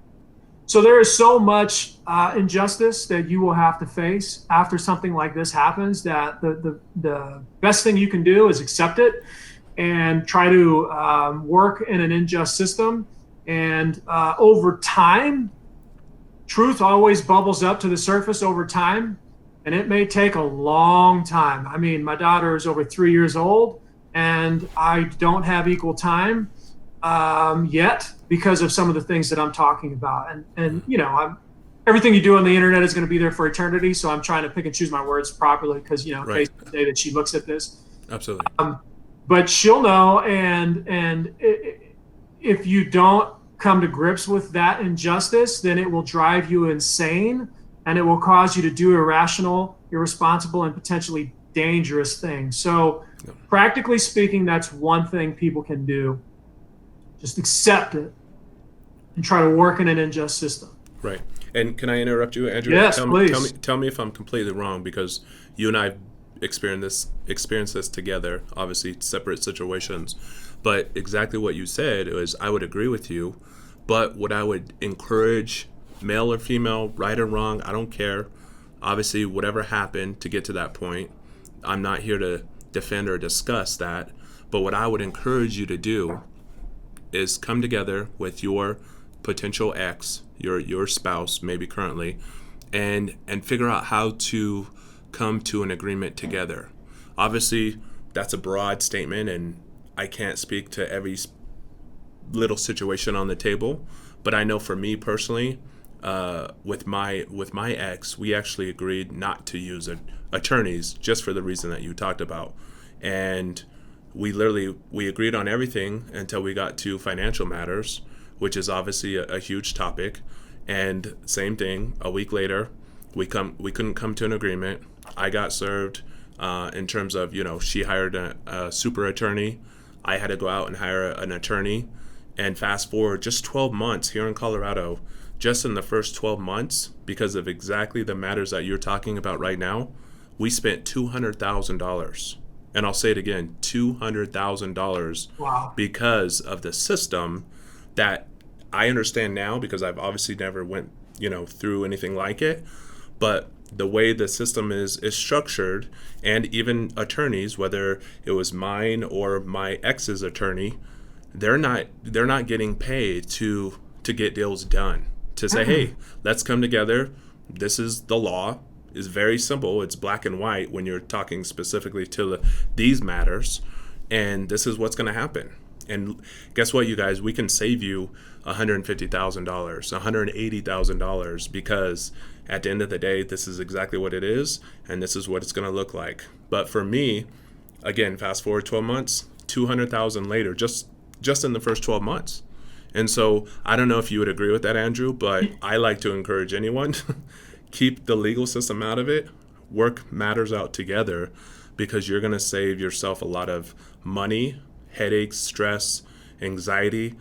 S2: So there is so much injustice that you will have to face after something like this happens, that the best thing you can do is accept it and try to work in an unjust system. And over time, truth always bubbles up to the surface over time, and it may take a long time. I mean, my daughter is over 3 years old. and I don't have equal time yet because of some of the things that I'm talking about. And everything you do on the internet is going to be there for eternity. So I'm trying to pick and choose my words properly because, in
S1: Right.
S2: case the day that she looks at this.
S1: Absolutely.
S2: But she'll know. And if you don't come to grips with that injustice, then it will drive you insane, and it will cause you to do irrational, irresponsible, and potentially dangerous things. So practically speaking, that's one thing people can do. Just accept it and try to work in an unjust system.
S1: Right. And can I interrupt you, Andrew?
S2: Yes, please.
S1: Tell me if I'm completely wrong, because you and I experienced this together, obviously separate situations. But exactly what you said is I would agree with you, but what I would encourage, male or female, right or wrong, I don't care. Obviously, whatever happened to get to that point, I'm not here to defend or discuss that. But what I would encourage you to do is come together with your potential ex, your spouse, maybe currently, and figure out how to come to an agreement together. Obviously, that's a broad statement, and I can't speak to every little situation on the table. But I know for me personally, with my ex, we actually agreed not to use attorneys just for the reason that you talked about, and we agreed on everything until we got to financial matters, which is obviously a huge topic. And same thing, a week later, we couldn't come to an agreement. I got served in terms of, she hired a super attorney. I had to go out and hire an attorney. And fast forward just 12 months here in Colorado, just in the first 12 months, because of exactly the matters that you're talking about right now, we spent $200,000. And I'll say it again, $200,000.
S2: Wow.
S1: Because of the system that I understand now, because I've obviously never went, through anything like it. But the way the system is structured, and even attorneys, whether it was mine or my ex's attorney, they're not getting paid to get deals done. To say, hey, let's come together. This is the law. Is very simple. It's black and white when you're talking specifically to these matters, and this is what's going to happen. And guess what, you guys? We can save you $150,000, $180,000, because at the end of the day, this is exactly what it is, and this is what it's going to look like. But for me, again, fast forward 12 months, $200,000 later, just in the first 12 months. And so I don't know if you would agree with that, Andrew, but I like to encourage anyone. Keep the legal system out of it. Work matters out together, because you're going to save yourself a lot of money, headaches, stress, anxiety,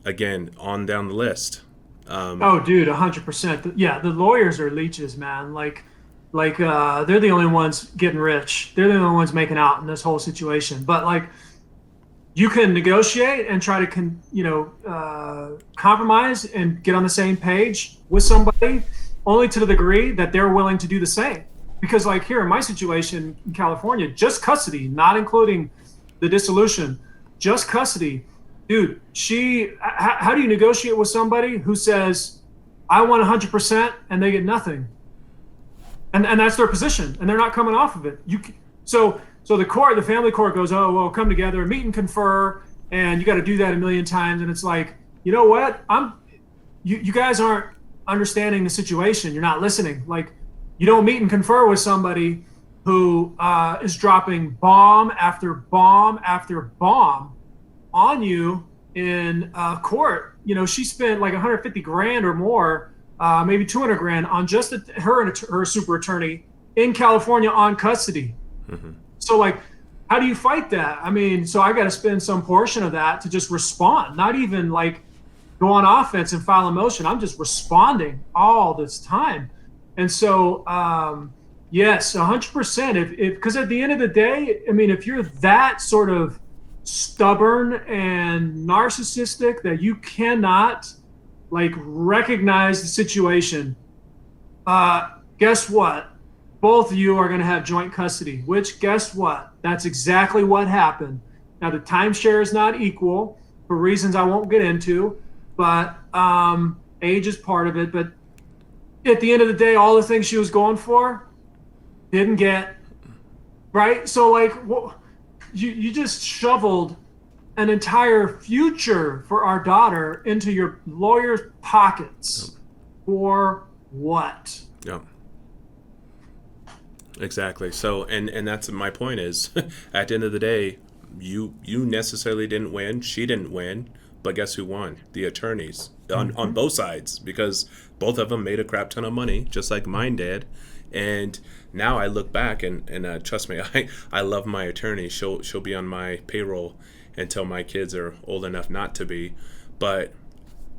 S1: again, on down the list.
S2: Oh, dude, 100%. Yeah, the lawyers are leeches, man. Like they're the only ones getting rich. They're the only ones making out in this whole situation. But you can negotiate and try to compromise and get on the same page with somebody, only to the degree that they're willing to do the same. Because here in my situation in California, just custody, not including the dissolution, just custody. Dude, how do you negotiate with somebody who says, I want 100% and they get nothing? And that's their position, and they're not coming off of it. So the family court goes, oh, well, come together, meet and confer, and you got to do that a million times. And it's like, you know what? You guys aren't understanding the situation. You're not listening. You don't meet and confer with somebody who is dropping bomb after bomb after bomb on you in court. She spent like 150 grand or more, maybe 200 grand on just her and her super attorney in California on custody. Mm-hmm. So how do you fight that? I mean, so I got to spend some portion of that to just respond, not even go on offense and file a motion. I'm just responding all this time. And so, yes, 100%. Because at the end of the day, I mean, if you're that sort of stubborn and narcissistic that you cannot recognize the situation, guess what? Both of you are going to have joint custody, which guess what? That's exactly what happened. Now, the timeshare is not equal for reasons I won't get into, but age is part of it. But at the end of the day, all the things she was going for didn't get, right? So you just shoveled an entire future for our daughter into your lawyer's pockets. For what?
S1: Yeah. Exactly. So, and that's my point is, at the end of the day, you necessarily didn't win. She didn't win. But guess who won? The attorneys on both sides, because both of them made a crap ton of money, just like mine did. And now I look back and trust me, I love my attorney. She'll be on my payroll until my kids are old enough not to be. But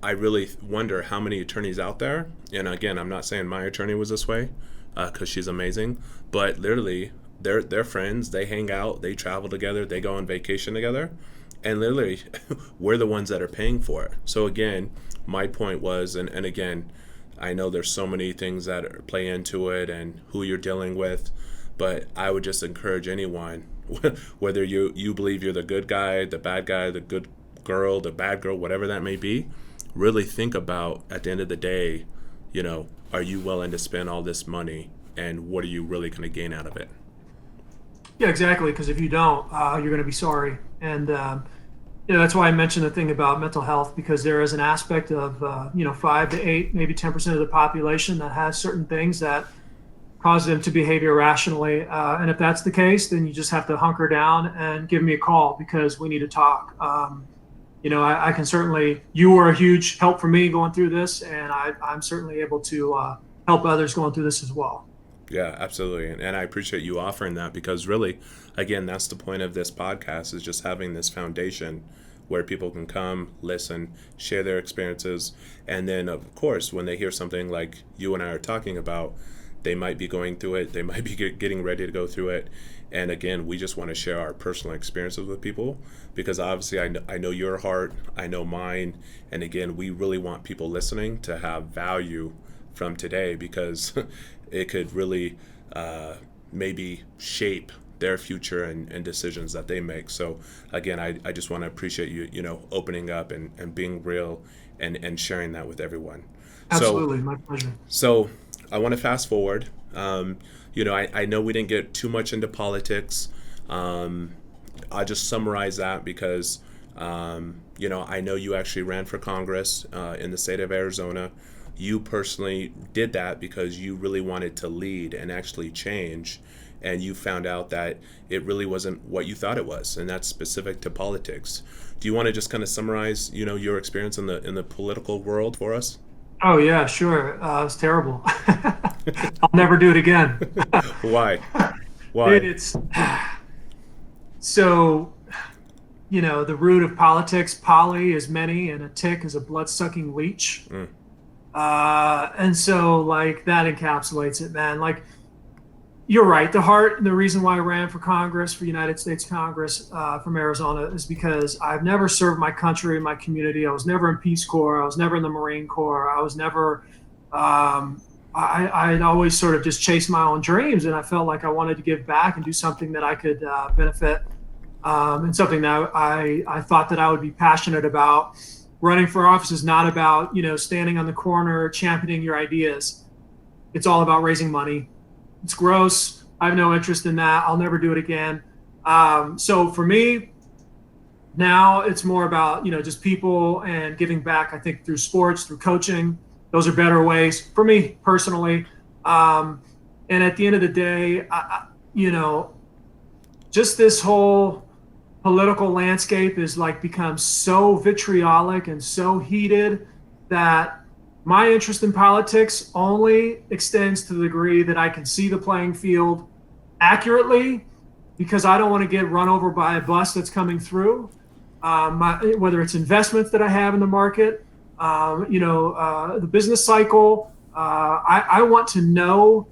S1: I really wonder how many attorneys out there. And again, I'm not saying my attorney was this way, because she's amazing. But literally, they're friends. They hang out. They travel together. They go on vacation together. And literally, we're the ones that are paying for it. So again, my point was, and again, I know there's so many things that play into it and who you're dealing with, but I would just encourage anyone, whether you believe you're the good guy, the good girl, the bad girl, whatever that may be, really think about, at the end of the day, are you willing to spend all this money, and what are you really going to gain out of it?
S2: Yeah, exactly. Because if you don't, you're going to be sorry. And that's why I mentioned the thing about mental health, because there is an aspect of 5 to 8, maybe 10% of the population that has certain things that cause them to behave irrationally. And if that's the case, then you just have to hunker down and give me a call, because we need to talk. I can certainly, you were a huge help for me going through this, and I'm certainly able to help others going through this as well.
S1: Yeah, absolutely. And I appreciate you offering that, because really, again, that's the point of this podcast, is just having this foundation where people can come, listen, share their experiences. And then, of course, when they hear something like you and I are talking about, they might be going through it. They might be getting ready to go through it. And again, we just want to share our personal experiences with people, because obviously I know your heart, I know mine. And again, we really want people listening to have value from today, because it could really maybe shape their future and decisions that they make. So again, I just want to appreciate you, opening up and being real and sharing that with everyone.
S2: Absolutely, my pleasure.
S1: So I want to fast forward. I know we didn't get too much into politics. I'll just summarize that because, I know you actually ran for Congress in the state of Arizona. You personally did that because you really wanted to lead and actually change, and you found out that it really wasn't what you thought it was, and that's specific to politics. Do you want to just kind of summarize, your experience in the political world for us?
S2: Oh yeah, sure. It's terrible. I'll never do it again.
S1: Why? Why?
S2: It's so, the root of politics, poly is many, and a tick is a blood-sucking leech. And so, like, that encapsulates it, man. Like, you're right. The heart and the reason why I ran for Congress, for United States Congress from Arizona, is because I've never served my country and my community. I was never in Peace Corps. I was never in the Marine Corps. I was never, I'd always sort of just chased my own dreams, and I felt like I wanted to give back and do something that I could benefit, and something that I thought that I would be passionate about. Running for office is not about, standing on the corner championing your ideas. It's all about raising money. It's gross. I have no interest in that. I'll never do it again. So for me, now it's more about, just people and giving back, I think, through sports, through coaching. Those are better ways for me personally. And at the end of the day, just this whole political landscape is become so vitriolic and so heated that my interest in politics only extends to the degree that I can see the playing field accurately, because I don't want to get run over by a bus that's coming through. Whether it's investments that I have in the market, the business cycle, I want to know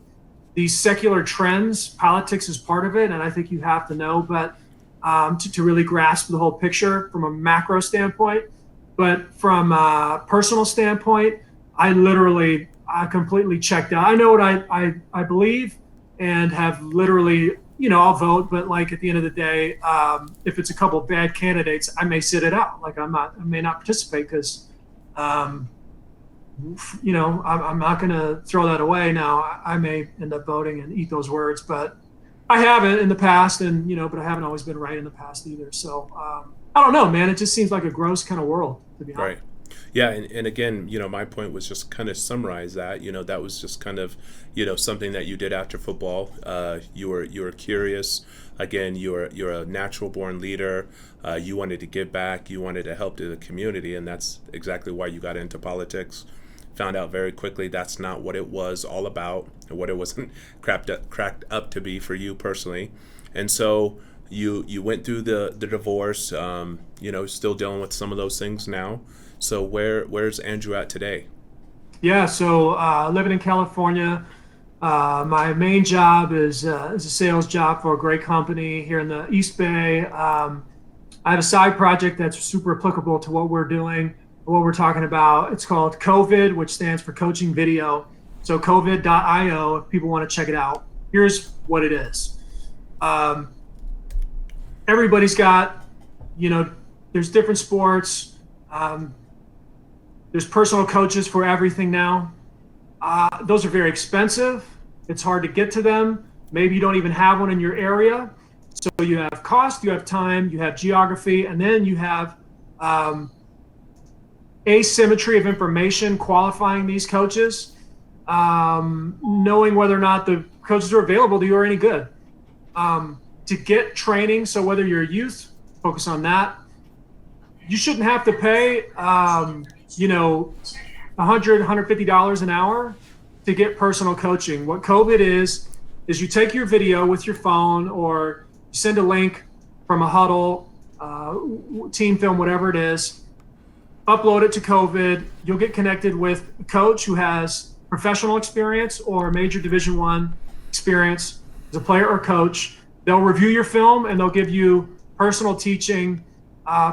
S2: these secular trends. Politics is part of it, and I think you have to know, but to really grasp the whole picture from a macro standpoint. But from a personal standpoint, I completely checked out. I know what I believe and have literally, I'll vote, but at the end of the day, if it's a couple of bad candidates, I may sit it out. I may not participate because, I'm not going to throw that away. Now I may end up voting and eat those words, but I haven't in the past, and but I haven't always been right in the past either. So I don't know, man. It just seems like a gross kind of world, to be honest.
S1: Right. Yeah, and again, my point was just kind of summarize that. That was just kind of, something that you did after football. You were curious. Again, you're a natural born leader. You wanted to give back. You wanted to help to the community, and that's exactly why you got into politics. Found out very quickly that's not what it was all about, and what it wasn't cracked up to be for you personally. And so you went through the divorce. Still dealing with some of those things now. So where's Andrew at today?
S2: Yeah, so living in California, my main job is a sales job for a great company here in the East Bay. I have a side project that's super applicable to what we're doing, what we're talking about. It's called COVID, which stands for Coaching Video. So covid.io, if people want to check it out. Here's what it is. Everybody's got, there's different sports. There's personal coaches for everything now. Those are very expensive. It's hard to get to them. Maybe you don't even have one in your area. So you have cost, you have time, you have geography, and then you have asymmetry of information qualifying these coaches, knowing whether or not the coaches are available to you are any good. To get training, so whether you're a youth, focus on that. You shouldn't have to pay $100, $150 an hour to get personal coaching. What COVID is you take your video with your phone, or you send a link from a huddle, team film, whatever it is, upload it to COVID. You'll get connected with a coach who has professional experience or major Division I experience as a player or coach. They'll review your film and they'll give you personal teaching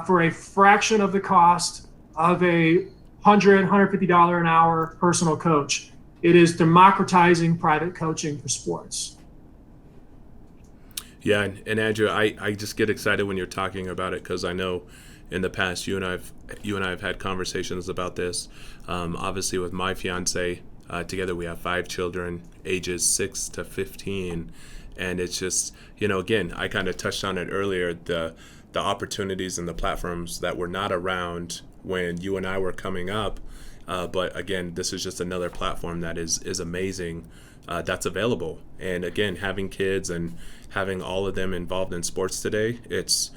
S2: for a fraction of the cost of a $100, $150 an hour personal coach. It is democratizing private coaching for sports.
S1: Yeah, and Andrew, I just get excited when you're talking about it, because I know in the past you and I have had conversations about this. Obviously, with my fiance, together we have 5 children, ages 6 to 15, and it's just again, I kind of touched on it earlier, the opportunities and the platforms that were not around when you and I were coming up. But again, this is just another platform that is amazing, that's available. And again, having kids and having all of them involved in sports today, it's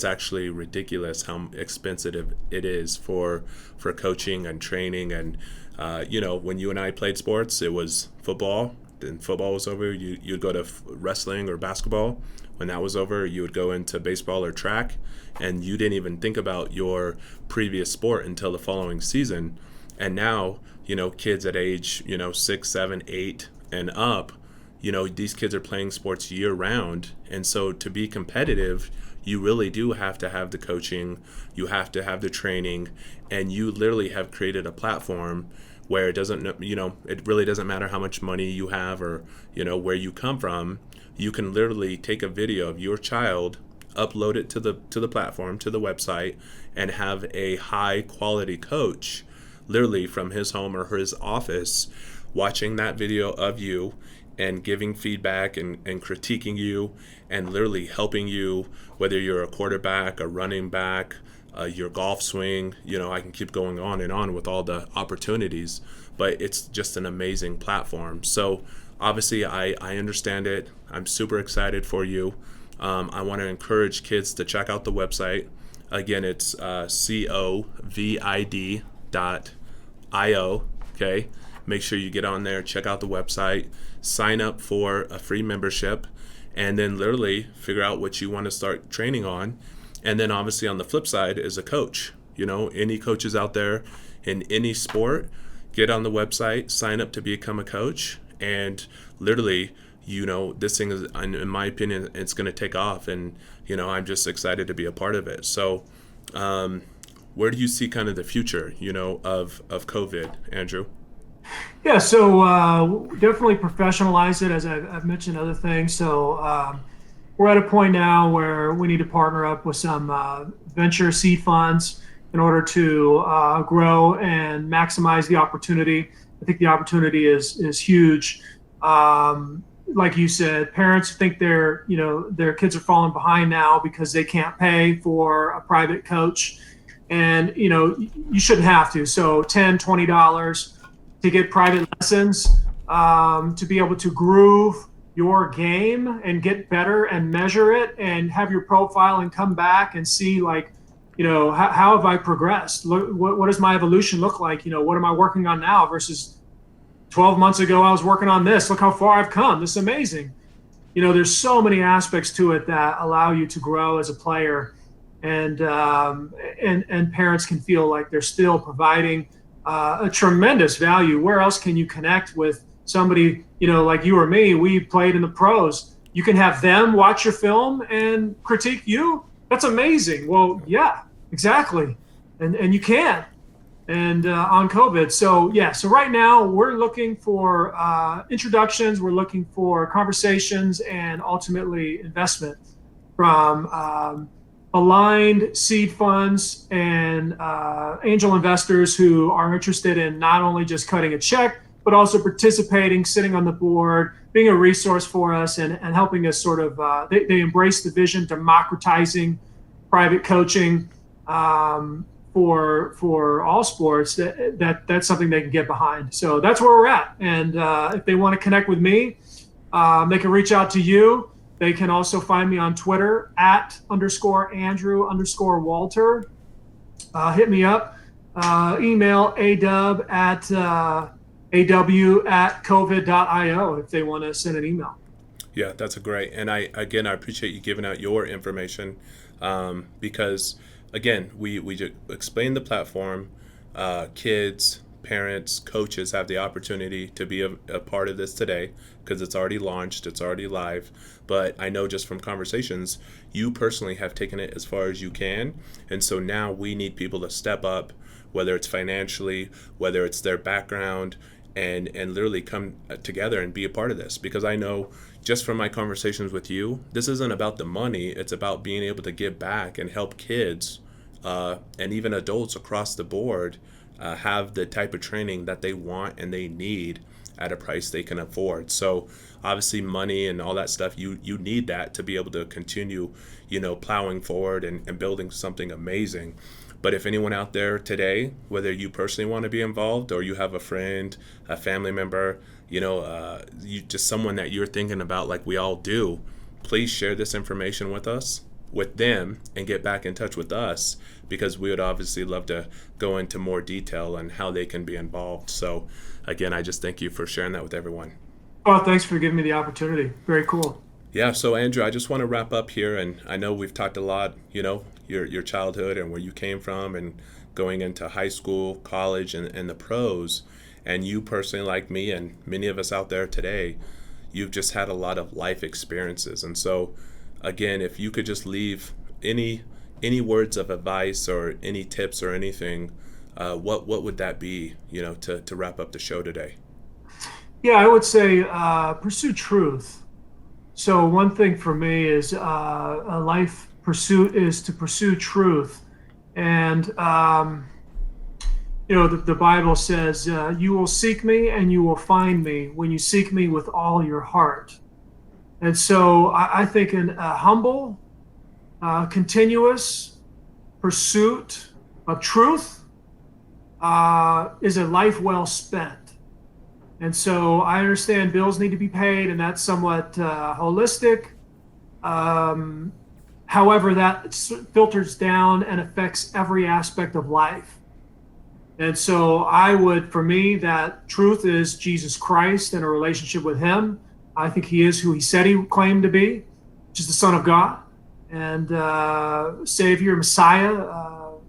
S1: actually ridiculous how expensive it is for coaching and training. And when you and I played sports, it was football. Then football was over, you'd go to wrestling or basketball. When that was over, you would go into baseball or track, and you didn't even think about your previous sport until the following season. And now, kids at age, 6, 7, 8 and up, these kids are playing sports year round. And so to be competitive, you really do have to have the coaching, you have to have the training, and you literally have created a platform where it doesn't, it really doesn't matter how much money you have or, where you come from. You can literally take a video of your child, upload it to the platform, to the website, and have a high quality coach literally from his home or his office watching that video of you and giving feedback and critiquing you and literally helping you, whether you're a quarterback, a running back, your golf swing. I can keep going on and on with all the opportunities, but it's just an amazing platform. So obviously I understand it. I'm super excited for you. I want to encourage kids to check out the website. Again, it's covid.io. Okay, make sure you get on there, check out the website, sign up for a free membership, and then literally figure out what you want to start training on. And then obviously on the flip side is a coach. Any coaches out there in any sport, get on the website, sign up to become a coach, and literally, this thing is, in my opinion, it's going to take off, and I'm just excited to be a part of it. So where do you see kind of the future of COVID, Andrew?
S2: Yeah, so definitely professionalize it, as I've mentioned other things. So we're at a point now where we need to partner up with some venture seed funds in order to grow and maximize the opportunity. I think the opportunity is huge. like you said, parents think their kids are falling behind now because they can't pay for a private coach, and you shouldn't have to. So $10, $20 to get private lessons, to be able to groove your game and get better and measure it and have your profile and come back and see, like, how have I progressed? What does my evolution look like? What am I working on now versus 12 months ago? I was working on this. Look how far I've come. This is amazing. There's so many aspects to it that allow you to grow as a player, and parents can feel like they're still providing a tremendous value. Where else can you connect with somebody, like you or me? We played in the pros. You can have them watch your film and critique you. That's amazing. Well, yeah, exactly. And you can. And on COVID. So right now we're looking for introductions. We're looking for conversations and ultimately investment from aligned seed funds and angel investors who are interested in not only just cutting a check, but also participating, sitting on the board, being a resource for us, and helping us sort of, they embrace the vision, democratizing private coaching for all sports. That's something they can get behind. So that's where we're at. And if they want to connect with me, they can reach out to you. They can also find me on Twitter @_Andrew_Walter. Hit me up. Email aw@covid.io if they want to send an email.
S1: Yeah, that's great. And I appreciate you giving out your information, because again, we just explain the platform. Kids, parents, coaches have the opportunity to be a part of this today because it's already launched, it's already live. But I know just from conversations, you personally have taken it as far as you can. And so now we need people to step up, whether it's financially, whether it's their background, and literally come together and be a part of this. Because I know just from my conversations with you, this isn't about the money, it's about being able to give back and help kids and even adults across the board have the type of training that they want and they need at a price they can afford. So obviously money and all that stuff, you need that to be able to continue, plowing forward and building something amazing. But if anyone out there today, whether you personally want to be involved or you have a friend, a family member, you just someone that you're thinking about, like we all do, please share this information with them, and get back in touch with us, because we would obviously love to go into more detail on how they can be involved. So again, I just thank you for sharing that with everyone.
S2: Oh, thanks for giving me the opportunity. Very cool.
S1: Yeah, so Andrew, I just want to wrap up here, and I know we've talked a lot, your childhood and where you came from and going into high school, college, and the pros. And you personally, like me and many of us out there today, you've just had a lot of life experiences. And so again, if you could just leave any words of advice or any tips or anything, what would that be, to wrap up the show today?
S2: Yeah, I would say pursue truth. So one thing for me is a life pursuit is to pursue truth. And, the Bible says, you will seek me and you will find me when you seek me with all your heart. And so I think a humble, continuous pursuit of truth is a life well spent. And so I understand bills need to be paid, and that's somewhat holistic. However, that filters down and affects every aspect of life. And so for me, that truth is Jesus Christ and a relationship with him. I think he is who he said he claimed to be, which is the Son of God and Savior, Messiah,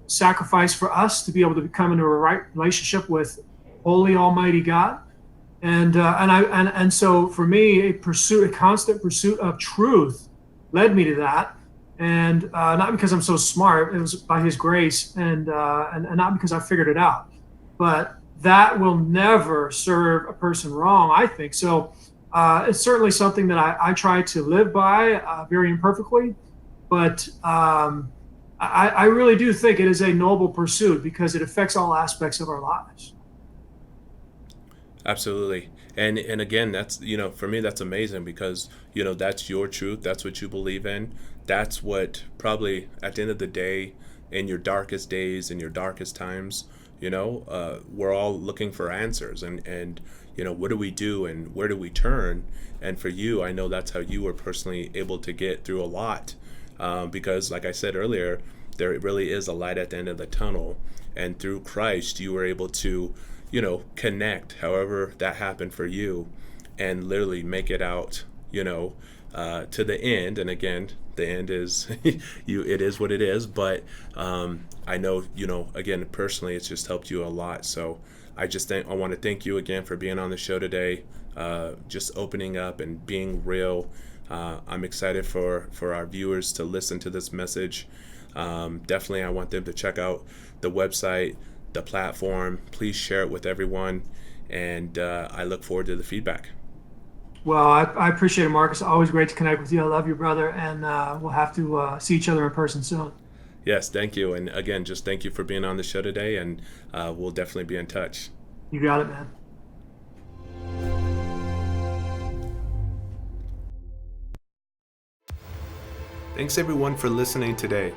S2: sacrifice for us to be able to come into a right relationship with holy, almighty God. And so for me, a constant pursuit of truth led me to that. And not because I'm so smart, it was by his grace, and not because I figured it out. But that will never serve a person wrong, I think. So it's certainly something that I try to live by very imperfectly. But I really do think it is a noble pursuit because it affects all aspects of our lives.
S1: Absolutely. And again, that's, for me, that's amazing because, that's your truth. That's what you believe in. That's what probably at the end of the day, in your darkest days, in your darkest times, we're all looking for answers, and what do we do and where do we turn? And for you, I know that's how you were personally able to get through a lot, because like I said earlier, there really is a light at the end of the tunnel, and through Christ, you were able to connect, however that happened for you, and literally make it out, to the end. And again, the end is, it is what it is. But I know, again, personally, it's just helped you a lot. So I want to thank you again for being on the show today, just opening up and being real. I'm excited for our viewers to listen to this message. Definitely, I want them to check out the website, the platform. Please share it with everyone, and I look forward to the feedback.
S2: Well, I appreciate it, Marcus. Always great to connect with you. I love you, brother, and we'll have to see each other in person soon.
S1: Yes, thank you. And again, just thank you for being on the show today, and we'll definitely be in touch.
S2: You got it, man.
S1: Thanks everyone for listening today.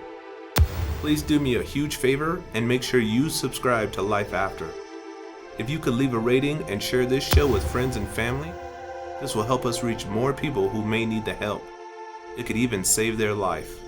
S1: Please do me a huge favor and make sure you subscribe to Life After. If you could leave a rating and share this show with friends and family, this will help us reach more people who may need the help. It could even save their life.